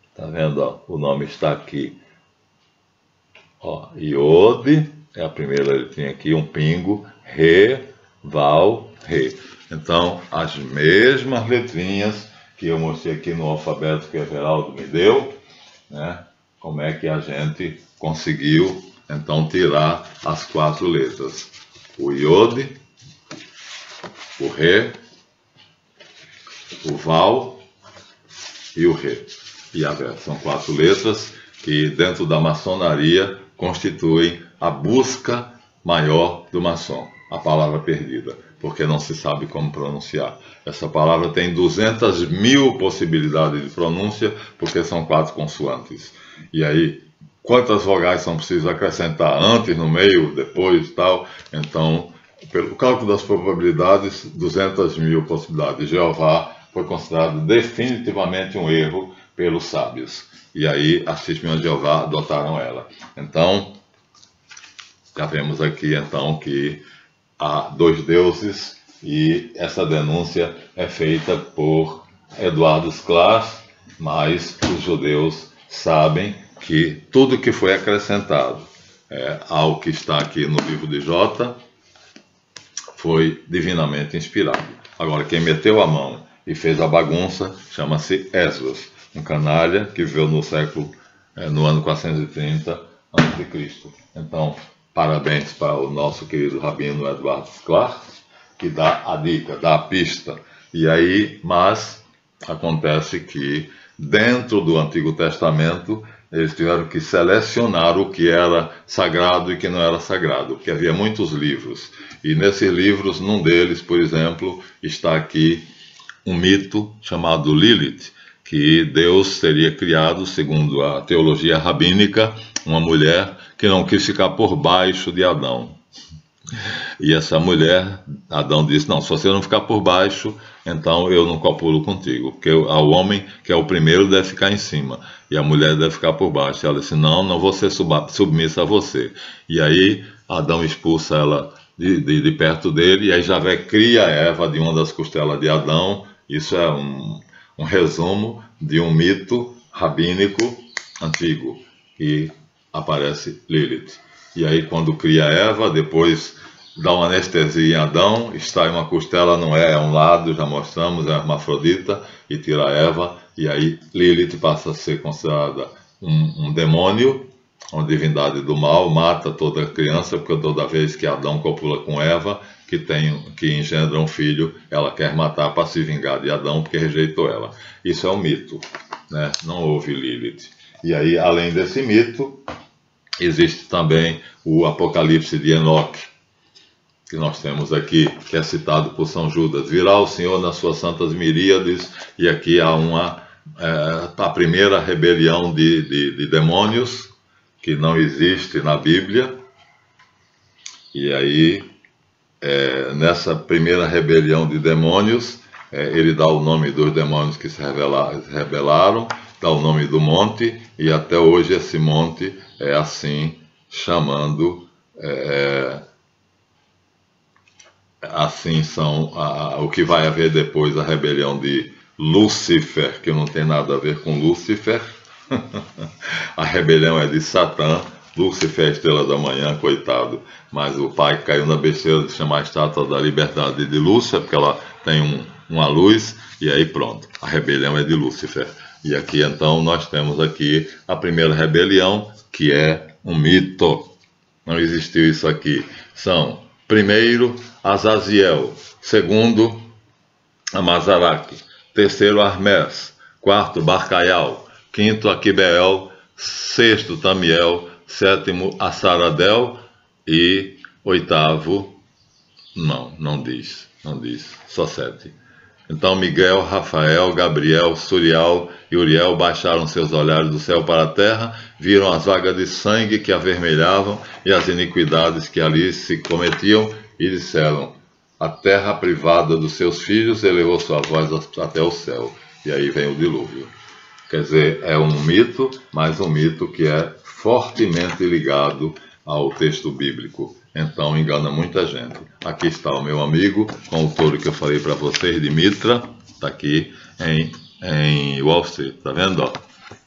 Está vendo? Ó? O nome está aqui. Ó, Yod, é a primeira letrinha aqui, um pingo. Re, Val, Re. Então, as mesmas letrinhas que eu mostrei aqui no alfabeto que o Everaldo me deu, né? Como é que a gente conseguiu, então, tirar as 4 letras. O Yod, o Re, o Val e o Re. E a Vé. São 4 letras que, dentro da maçonaria, constituem a busca maior do maçom, a palavra perdida, porque não se sabe como pronunciar. Essa palavra tem 200.000 possibilidades de pronúncia, porque são 4 consoantes. E aí, quantas vogais são precisas acrescentar antes, no meio, depois e tal? Então, pelo cálculo das probabilidades, 200.000 possibilidades. Jeová foi considerado definitivamente um erro pelos sábios. E aí, as testemunhas de Jeová adotaram ela. Então, já vemos aqui, então, que há 2 deuses, e essa denúncia é feita por Eduardo Sklar, mas os judeus sabem que tudo que foi acrescentado ao que está aqui no livro de Jota foi divinamente inspirado. Agora, quem meteu a mão e fez a bagunça chama-se Esdras, um canalha que viveu no ano 430 a.C. Então, parabéns para o nosso querido rabino Eduardo Sklar, que dá a dica, dá a pista. E aí, mas acontece que dentro do Antigo Testamento eles tiveram que selecionar o que era sagrado e o que não era sagrado, porque havia muitos livros. E nesses livros, num deles, por exemplo, está aqui um mito chamado Lilith, que Deus teria criado, segundo a teologia rabínica, uma mulher que não quis ficar por baixo de Adão. E essa mulher, Adão disse, não, se você não ficar por baixo, então eu não copulo contigo, porque o homem, que é o primeiro, deve ficar em cima, e a mulher deve ficar por baixo. E ela disse, não, não vou ser submissa a você. E aí Adão expulsa ela de perto dele, e aí Javé cria Eva de uma das costelas de Adão. Isso é um resumo de um mito rabínico antigo, e aparece Lilith. E aí quando cria Eva, depois dá uma anestesia em Adão, extrai uma costela, não é um lado, já mostramos, é hermafrodita, e tira Eva, e aí Lilith passa a ser considerada um demônio, uma divindade do mal, mata toda criança, porque toda vez que Adão copula com Eva, que engendra um filho, ela quer matar para se vingar de Adão, porque rejeitou ela. Isso é um mito, né? Não houve Lilith. E aí, além desse mito, existe também o Apocalipse de Enoque, que nós temos aqui, que é citado por São Judas. Virá o Senhor nas suas santas miríades, e aqui há a primeira rebelião de demônios, que não existe na Bíblia. E aí, nessa primeira rebelião de demônios, ele dá o nome dos demônios que se rebelaram, dá o nome do monte, e até hoje esse monte é assim, chamando... assim são o que vai haver depois, a rebelião de Lúcifer, que não tem nada a ver com Lúcifer. A rebelião é de Satã. Lúcifer é a estrela da manhã, coitado, mas o pai caiu na besteira de chamar a estátua da liberdade de Lúcifer, porque ela tem uma luz, e aí pronto, a rebelião é de Lúcifer. E aqui então nós temos aqui a primeira rebelião, que é um mito. Não existiu isso aqui. São, primeiro, Azaziel, segundo, Amazaraque, terceiro, Hermes, quarto, Barcaial, quinto, Aquibeel, sexto, Tamiel, sétimo, Assaradel e oitavo, não diz, só 7. Então Miguel, Rafael, Gabriel, Suriel e Uriel baixaram seus olhares do céu para a terra, viram as vagas de sangue que avermelhavam e as iniquidades que ali se cometiam, e disseram, a terra privada dos seus filhos elevou sua voz até o céu. E aí vem o dilúvio. Quer dizer, é um mito, mas um mito que é fortemente ligado ao texto bíblico. Então engana muita gente. Aqui está o meu amigo, com o touro que eu falei para vocês, de Mitra, está aqui em Wall Street, está vendo? Ó?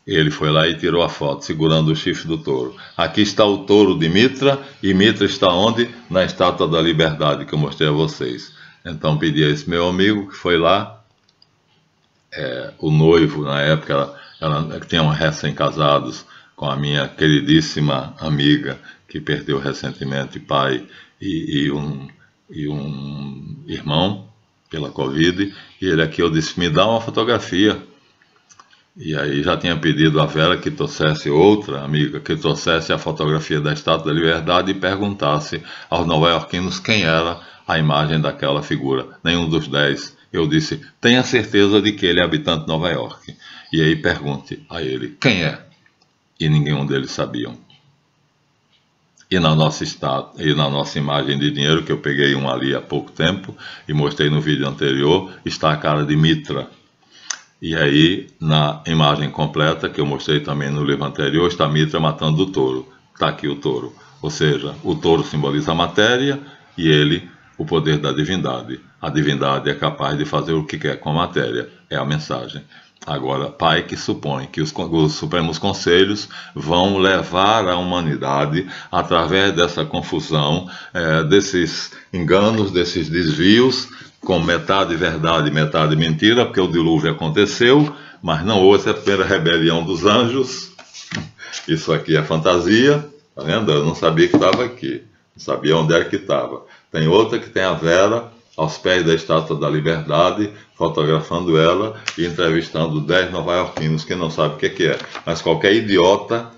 Ele foi lá e tirou a foto, segurando o chifre do touro. Aqui está o touro de Mitra, e Mitra está onde? Na Estátua da Liberdade, que eu mostrei a vocês. Então pedi a esse meu amigo que foi lá, o noivo, na época, ela tinha recém-casados com a minha queridíssima amiga, que perdeu recentemente pai e um irmão pela Covid, e ele aqui, eu disse, me dá uma fotografia. E aí já tinha pedido a Vera que trouxesse outra amiga, que trouxesse a fotografia da Estátua da Liberdade e perguntasse aos nova-iorquinos quem era a imagem daquela figura. Nenhum dos 10. Eu disse, tenha certeza de que ele é habitante de Nova York. E aí pergunte a ele, quem é? E nenhum deles sabiam. E na nossa imagem de dinheiro, que eu peguei um ali há pouco tempo e mostrei no vídeo anterior, está a cara de Mitra. E aí, na imagem completa, que eu mostrei também no livro anterior, está Mitra matando o touro. Está aqui o touro. Ou seja, o touro simboliza a matéria e ele, o poder da divindade. A divindade é capaz de fazer o que quer com a matéria. É a mensagem. Agora, Pai que supõe que os Supremos Conselhos vão levar a humanidade, através dessa confusão, desses enganos, desses desvios, com metade verdade e metade mentira, porque o dilúvio aconteceu, mas não houve a primeira rebelião dos anjos. Isso aqui é fantasia, tá vendo? Eu não sabia que estava aqui, não sabia onde era que estava. Tem outra que tem a Vera aos pés da Estátua da Liberdade, fotografando ela e entrevistando 10 nova-iorquinos que não sabem o que é. Mas qualquer idiota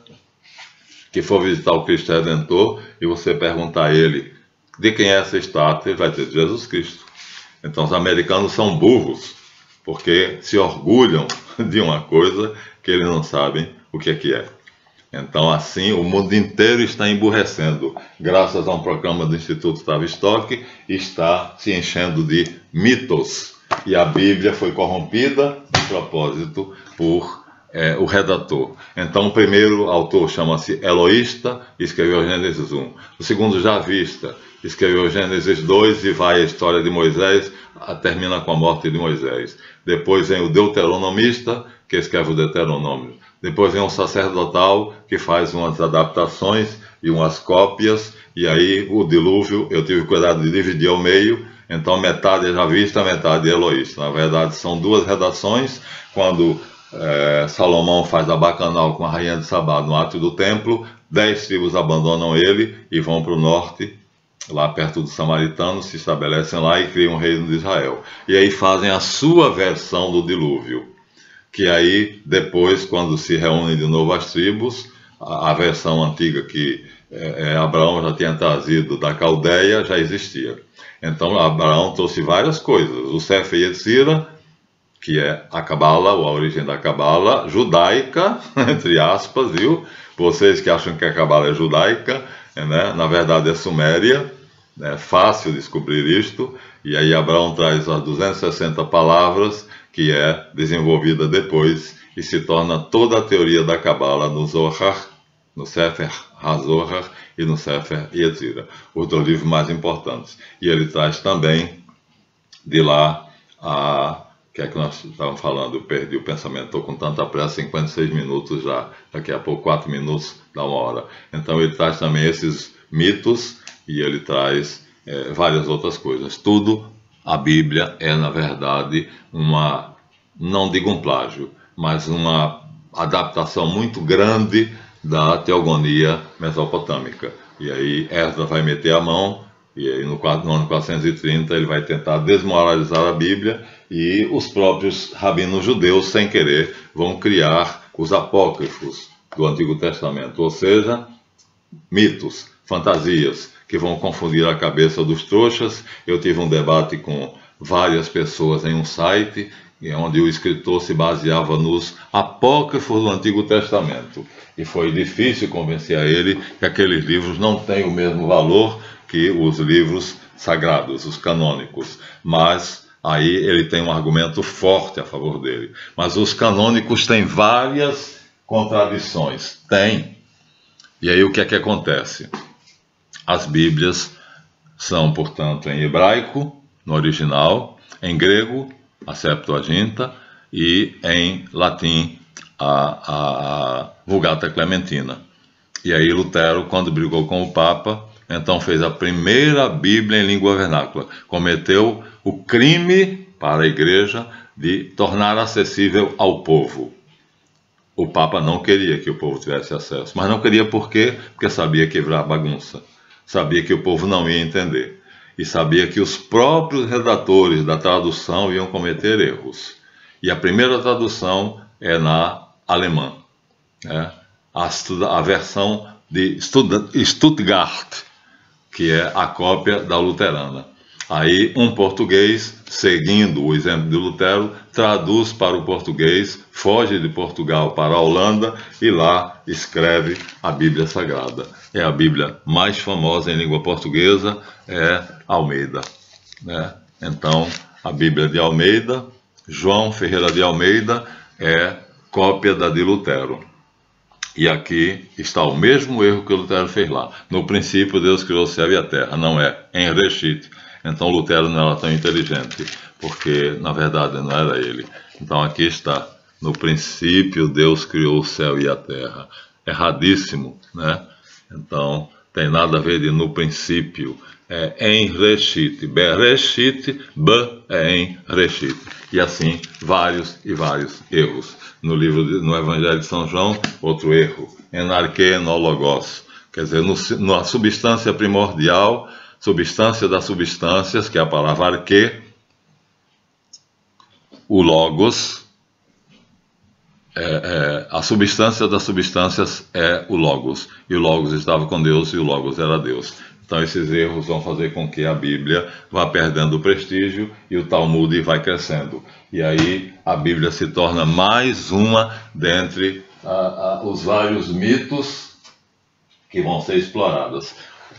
que for visitar o Cristo Redentor e você perguntar a ele de quem é essa estátua, ele vai dizer de Jesus Cristo. Então os americanos são burros, porque se orgulham de uma coisa que eles não sabem o que é. Então, assim, o mundo inteiro está emburrecendo, graças a um programa do Instituto Tavistock, está se enchendo de mitos. E a Bíblia foi corrompida de propósito por o redator. Então, o primeiro autor chama-se Eloísta, escreveu Gênesis 1. O segundo, Javista, escreveu Gênesis 2 e vai a história de Moisés, termina com a morte de Moisés. Depois vem o Deuteronomista, que escreve o Deuteronômio. Depois vem um sacerdotal que faz umas adaptações e umas cópias, e aí o dilúvio eu tive cuidado de dividir ao meio, então metade é Javista, metade é Eloísta. Na verdade são duas redações. Quando Salomão faz a bacanal com a rainha de Sabá no átrio do templo, 10 tribos abandonam ele e vão para o norte, lá perto dos samaritanos, se estabelecem lá e criam o reino de Israel. E aí fazem a sua versão do dilúvio, que aí depois, quando se reúnem de novo as tribos, a versão antiga que Abraão já tinha trazido da Caldeia já existia. Então Abraão trouxe várias coisas, o Sefer Yetzirah, que é a Cabala, a origem da Cabala, judaica, entre aspas, viu? Vocês que acham que a Cabala é judaica, né? Na verdade é suméria, é fácil descobrir isto, e aí Abraão traz as 260 palavras, que é desenvolvida depois, e se torna toda a teoria da Cabala no Zohar, no Sefer HaZohar e no Sefer Yetzirah, os dois livros mais importantes. E ele traz também de lá o que é que nós estávamos falando? Eu perdi o pensamento, estou com tanta pressa, 56 minutos já, daqui a pouco 4 minutos dá 1 hora. Então ele traz também esses mitos e ele traz várias outras coisas. Tudo, a Bíblia é na verdade não digo um plágio, mas uma adaptação muito grande da teogonia mesopotâmica. E aí Esdras vai meter a mão, e aí no ano 430 ele vai tentar desmoralizar a Bíblia, e os próprios rabinos judeus, sem querer, vão criar os apócrifos do Antigo Testamento, ou seja, mitos, fantasias, que vão confundir a cabeça dos trouxas. Eu tive um debate com várias pessoas em um site, onde o escritor se baseava nos apócrifos do Antigo Testamento. E foi difícil convencer a ele que aqueles livros não têm o mesmo valor que os livros sagrados, os canônicos. Mas aí ele tem um argumento forte a favor dele. Mas os canônicos têm várias contradições. Tem. E aí o que é que acontece? As Bíblias são, portanto, em hebraico, no original, em grego, a Septuaginta, e em latim, a Vulgata Clementina. E aí Lutero, quando brigou com o Papa, então fez a primeira Bíblia em língua vernácula. Cometeu o crime para a Igreja de tornar acessível ao povo. O Papa não queria que o povo tivesse acesso. Mas não queria por quê? Porque sabia que ia virar bagunça. Sabia que o povo não ia entender. E sabia que os próprios redatores da tradução iam cometer erros. E a primeira tradução é na alemã, né? A versão de Stuttgart, que é a cópia da luterana. Aí um português, seguindo o exemplo de Lutero, traduz para o português, foge de Portugal para a Holanda e lá escreve a Bíblia Sagrada. É a Bíblia mais famosa em língua portuguesa, é Almeida, né? Então, a Bíblia de Almeida, João Ferreira de Almeida, é cópia da de Lutero. E aqui está o mesmo erro que Lutero fez lá. No princípio, Deus criou o céu e a terra, não é em Reshit. Então Lutero não era tão inteligente, porque na verdade não era ele. Então aqui está, no princípio Deus criou o céu e a terra. Erradíssimo, né? Então tem nada a ver de no princípio, é em Reshit. Bereshit, B é em Reshit. E assim vários e vários erros. No Evangelho de São João, outro erro, enarque no logos, quer dizer, na substância primordial substância das substâncias, que é a palavra arquê, o logos, a substância das substâncias é o logos, e o logos estava com Deus e o logos era Deus. Então esses erros vão fazer com que a Bíblia vá perdendo o prestígio e o Talmud vai crescendo. E aí a Bíblia se torna mais uma dentre os vários mitos que vão ser explorados.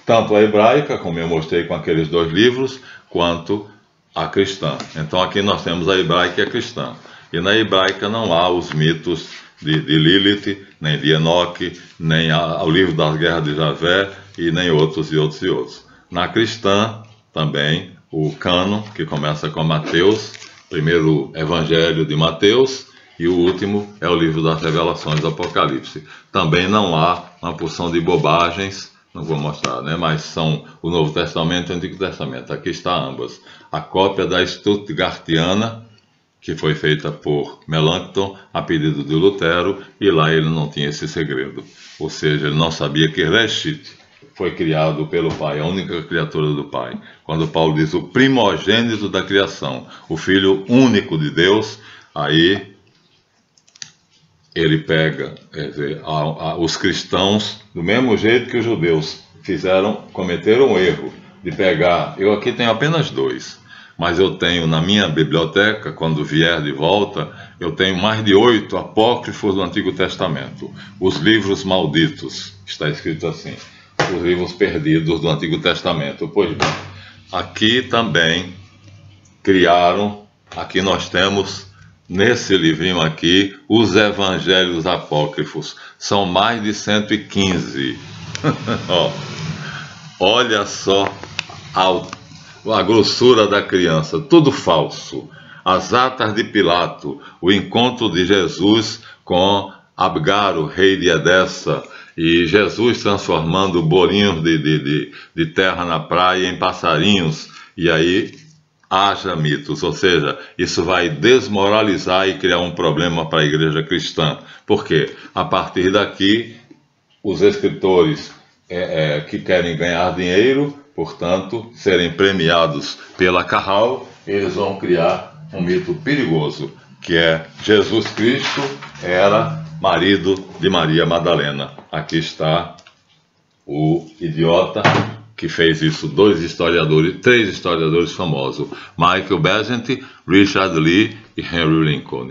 Tanto a hebraica, como eu mostrei com aqueles 2 livros, quanto a cristã. Então aqui nós temos a hebraica e a cristã. E na hebraica não há os mitos de Lilith, nem de Enoque, nem o livro das guerras de Javé, e nem outros e outros e outros. Na cristã também, o cânon, que começa com Mateus, primeiro evangelho de Mateus, e o último é o livro das revelações do Apocalipse. Também não há uma porção de bobagens, não vou mostrar, né? Mas são o Novo Testamento e o Antigo Testamento. Aqui está ambas. A cópia da Stuttgartiana, que foi feita por Melanchthon a pedido de Lutero, e lá ele não tinha esse segredo. Ou seja, ele não sabia que Reshit foi criado pelo Pai, a única criatura do Pai. Quando Paulo diz o primogênito da criação, o Filho único de Deus, aí ele pega, quer dizer, os cristãos, do mesmo jeito que os judeus cometeram o erro de pegar, eu aqui tenho apenas 2, mas eu tenho na minha biblioteca, quando vier de volta, eu tenho mais de 8 apócrifos do Antigo Testamento, os livros malditos, está escrito assim, os livros perdidos do Antigo Testamento. Pois bem, aqui também criaram, aqui nós temos, nesse livrinho aqui, os evangelhos apócrifos. São mais de 115. Olha só a grossura da criança, tudo falso. As atas de Pilato, o encontro de Jesus com Abgaro, rei de Edessa, e Jesus transformando bolinhos de terra na praia em passarinhos, e aí haja mitos, ou seja, isso vai desmoralizar e criar um problema para a igreja cristã, porque a partir daqui os escritores que querem ganhar dinheiro, portanto, serem premiados pela Carral, eles vão criar um mito perigoso, que é Jesus Cristo era marido de Maria Madalena. Aqui está o idiota que fez isso, 3 historiadores famosos, Michael Besant, Richard Lee e Henry Lincoln.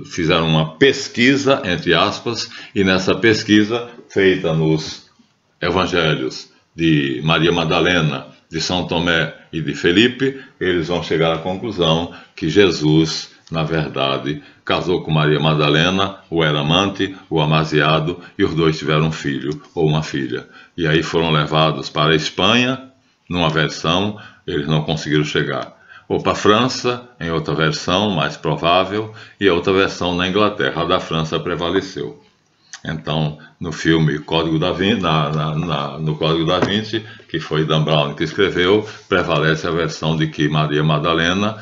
Fizeram uma pesquisa, entre aspas, e nessa pesquisa, feita nos evangelhos de Maria Madalena, de São Tomé e de Felipe, eles vão chegar à conclusão que Jesus, na verdade, casou com Maria Madalena, o era amante, o amaziado, e os 2 tiveram um filho ou uma filha. E aí foram levados para a Espanha, numa versão, eles não conseguiram chegar. Ou para a França, em outra versão, mais provável, e a outra versão na Inglaterra. A da França prevaleceu. Então, no filme Código da Vinci, no Código da Vinci, que foi Dan Brown que escreveu, prevalece a versão de que Maria Madalena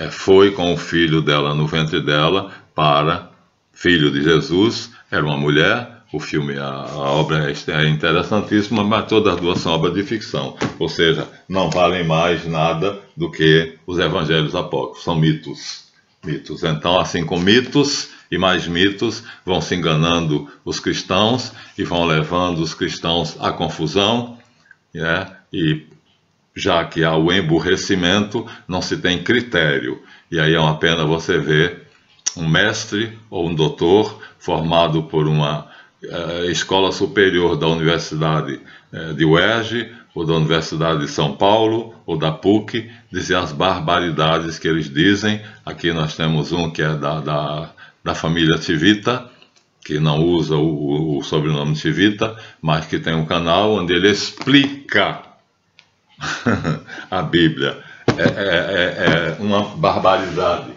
foi com o filho dela no ventre dela para filho de Jesus, era uma mulher. O filme, a obra é interessantíssima, mas todas as 2 são obras de ficção, ou seja, não valem mais nada do que os evangelhos apócrifos, são mitos. Então, assim como mitos e mais mitos, vão se enganando os cristãos e vão levando os cristãos à confusão, né? E já que há o emburrecimento, não se tem critério. E aí é uma pena você ver um mestre ou um doutor formado por uma escola superior da Universidade de UERJ, ou da Universidade de São Paulo, ou da PUC, dizer as barbaridades que eles dizem. Aqui nós temos um que é da família Tivita, que não usa o sobrenome Tivita, mas que tem um canal onde ele explica a Bíblia. É uma barbaridade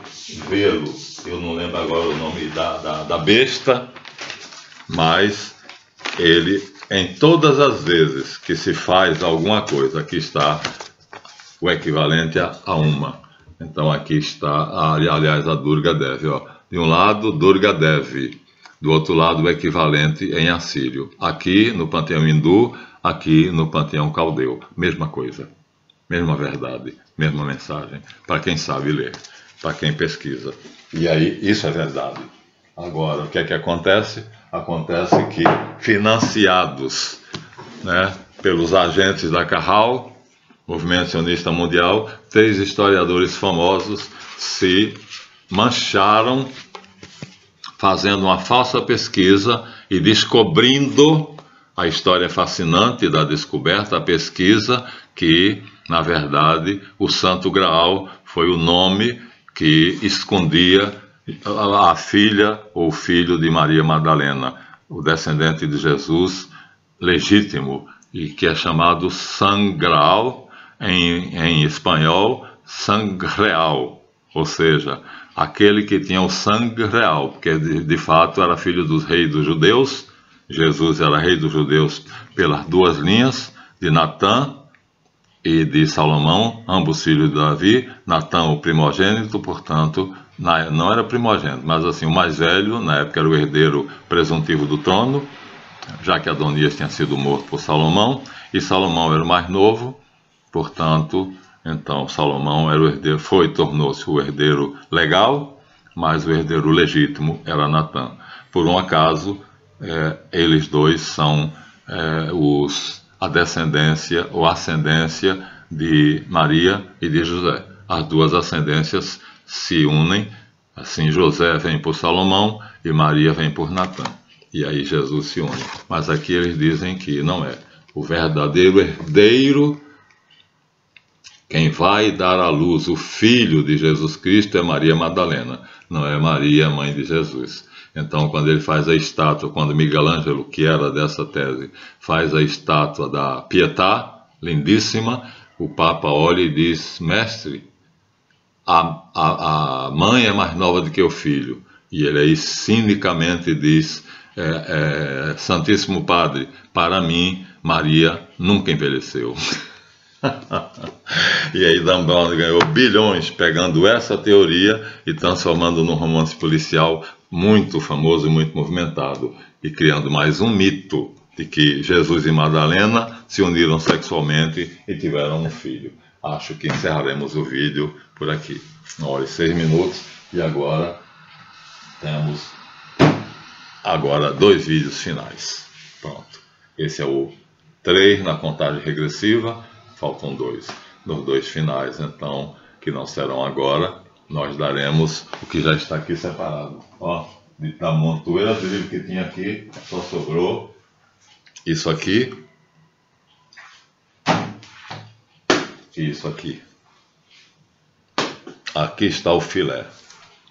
vê-lo. Eu não lembro agora o nome da besta, mas ele, em todas as vezes que se faz alguma coisa, aqui está o equivalente a uma. Então aqui está, aliás, a Durga Devi. De um lado, Durga Devi, do outro lado, o equivalente em assírio. Aqui, no panteão hindu, aqui no Panteão Caldeu. Mesma coisa, mesma verdade, mesma mensagem, para quem sabe ler, para quem pesquisa. E aí, isso é verdade. Agora, o que é que acontece? Acontece que, financiados, né, pelos agentes da Carral, Movimento Sionista Mundial, 3 historiadores famosos se mancharam fazendo uma falsa pesquisa e descobrindo a história fascinante da descoberta, a pesquisa, que, na verdade, o Santo Graal foi o nome que escondia a filha ou filho de Maria Madalena, o descendente de Jesus legítimo, e que é chamado Sangraal, em espanhol, Sangreal, ou seja, aquele que tinha o sangue real, porque de fato era filho dos reis dos judeus. Jesus era rei dos judeus pelas 2 linhas, de Natã e de Salomão, ambos filhos de Davi. Natã, o primogênito, portanto, não era primogênito, mas assim, o mais velho, na época era o herdeiro presuntivo do trono, já que Adonias tinha sido morto por Salomão, e Salomão era o mais novo, portanto, então Salomão era o herdeiro, tornou-se o herdeiro legal, mas o herdeiro legítimo era Natã. Por um acaso, eles dois são a descendência ou ascendência de Maria e de José. As 2 ascendências se unem, assim José vem por Salomão e Maria vem por Natã. E aí Jesus se une. Mas aqui eles dizem que não é. O verdadeiro herdeiro, quem vai dar à luz o filho de Jesus Cristo, é Maria Madalena, não é Maria, mãe de Jesus. Então, quando ele faz a estátua, quando Miguel Ângelo, que era dessa tese, faz a estátua da Pietà, lindíssima, o Papa olha e diz: mestre, a mãe é mais nova do que o filho. E ele aí cinicamente diz: Santíssimo Padre, para mim, Maria nunca envelheceu. E aí Dan Brown ganhou bilhões pegando essa teoria e transformando num romance policial muito famoso e muito movimentado, e criando mais um mito de que Jesus e Madalena se uniram sexualmente e tiveram um filho. Acho que encerraremos o vídeo por aqui. 1h06 minutos, e agora temos 2 vídeos finais. Pronto. Esse é o 3 na contagem regressiva. Faltam 2. Nos 2 finais, então, que não serão agora, nós daremos o que já está aqui separado. Ó, da montoeira de livro que tinha aqui, só sobrou isso aqui e isso aqui. Aqui está o filé.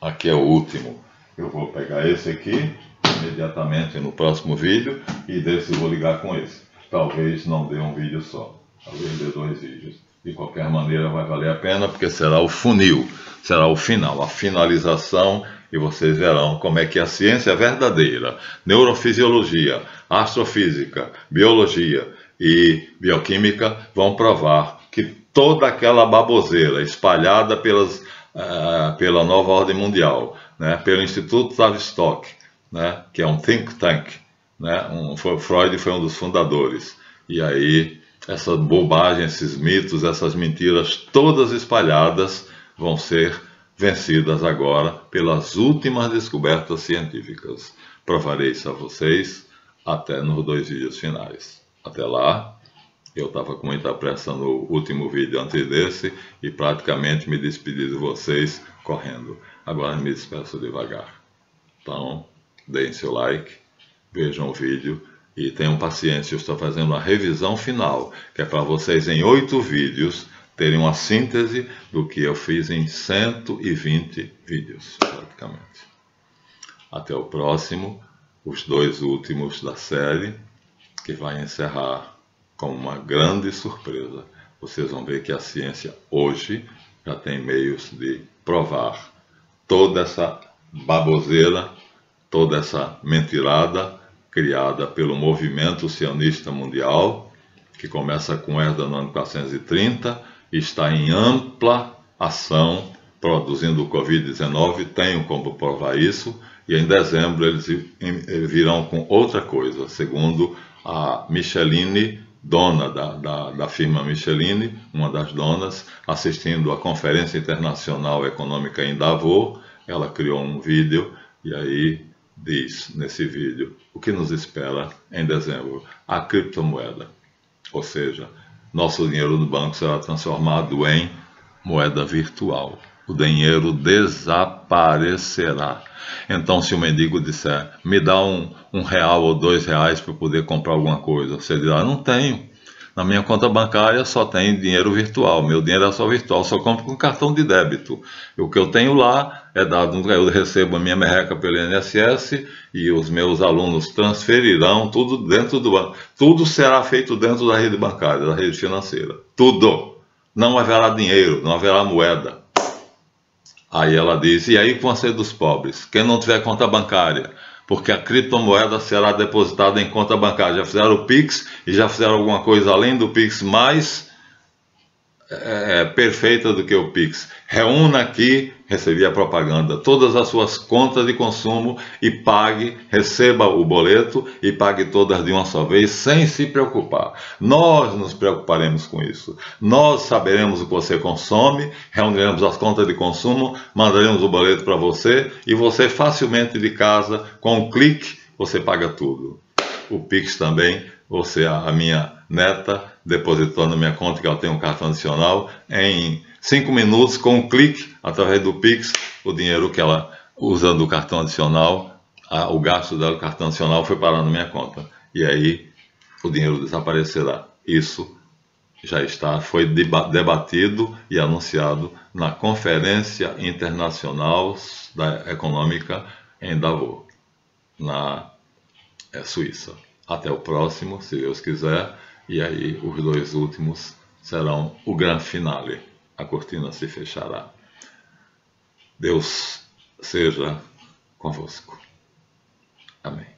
Aqui é o último. Eu vou pegar esse aqui imediatamente no próximo vídeo, e desse eu vou ligar com esse. Talvez não dê um vídeo só. Talvez dê 2 vídeos. De qualquer maneira vai valer a pena, porque será o funil, será o final, a finalização, e vocês verão como é que a ciência verdadeira, neurofisiologia, astrofísica, biologia e bioquímica vão provar que toda aquela baboseira espalhada pela nova ordem mundial, né, pelo Instituto Tavistock, né, que é um think tank, né, Freud foi um dos fundadores, e aí essa bobagem, esses mitos, essas mentiras todas espalhadas vão ser vencidas agora pelas últimas descobertas científicas. Provarei isso a vocês até nos 2 vídeos finais. Até lá, eu estava com muita pressa no último vídeo antes desse e praticamente me despedi de vocês correndo. Agora me despeço devagar. Então, deem seu like, vejam o vídeo e tenham paciência. Eu estou fazendo uma revisão final, que é para vocês em 8 vídeos terem uma síntese do que eu fiz em 120 vídeos, praticamente. Até o próximo, os 2 últimos da série, que vai encerrar com uma grande surpresa. Vocês vão ver que a ciência hoje já tem meios de provar toda essa baboseira, toda essa mentirada criada pelo movimento sionista mundial, que começa com Herda no ano 430 e está em ampla ação, produzindo o Covid-19, tenho como provar isso, e em dezembro eles virão com outra coisa, segundo a Micheline dona da firma Michelin, uma das donas, assistindo a Conferência Internacional Econômica em Davos. Ela criou um vídeo e aí diz nesse vídeo o que nos espera em dezembro: a criptomoeda, ou seja, nosso dinheiro no banco será transformado em moeda virtual. O dinheiro desaparecerá. Então, se o mendigo disser, me dá um real ou R$2 para poder comprar alguma coisa, você dirá, não tenho. Na minha conta bancária só tem dinheiro virtual. Meu dinheiro é só virtual, só compro com cartão de débito. E o que eu tenho lá é dado, eu recebo a minha merreca pelo INSS e os meus alunos transferirão tudo dentro do banco. Tudo será feito dentro da rede bancária, da rede financeira. Tudo. Não haverá dinheiro, não haverá moeda. Aí ela diz, e aí com a ser dos pobres? Quem não tiver conta bancária? Porque a criptomoeda será depositada em conta bancária. Já fizeram o Pix e já fizeram alguma coisa além do Pix mais perfeita do que o Pix. Reúna aqui, recebi a propaganda, todas as suas contas de consumo e pague, receba o boleto e pague todas de uma só vez, sem se preocupar. Nós nos preocuparemos com isso. Nós saberemos o que você consome, reuniremos as contas de consumo, mandaremos o boleto para você e você facilmente de casa, com um clique, você paga tudo. O Pix também, a minha neta depositou na minha conta, que ela tem um cartão adicional, em 5 minutos, com um clique, através do Pix, o dinheiro que ela, usando o cartão adicional, o gasto dela, o cartão adicional, foi parar na minha conta. E aí, o dinheiro desaparecerá. Isso já foi debatido e anunciado na Conferência Internacional Econômica em Davos, na Suíça. Até o próximo, se Deus quiser, e aí os 2 últimos serão o grande finale. A cortina se fechará. Deus seja convosco. Amém.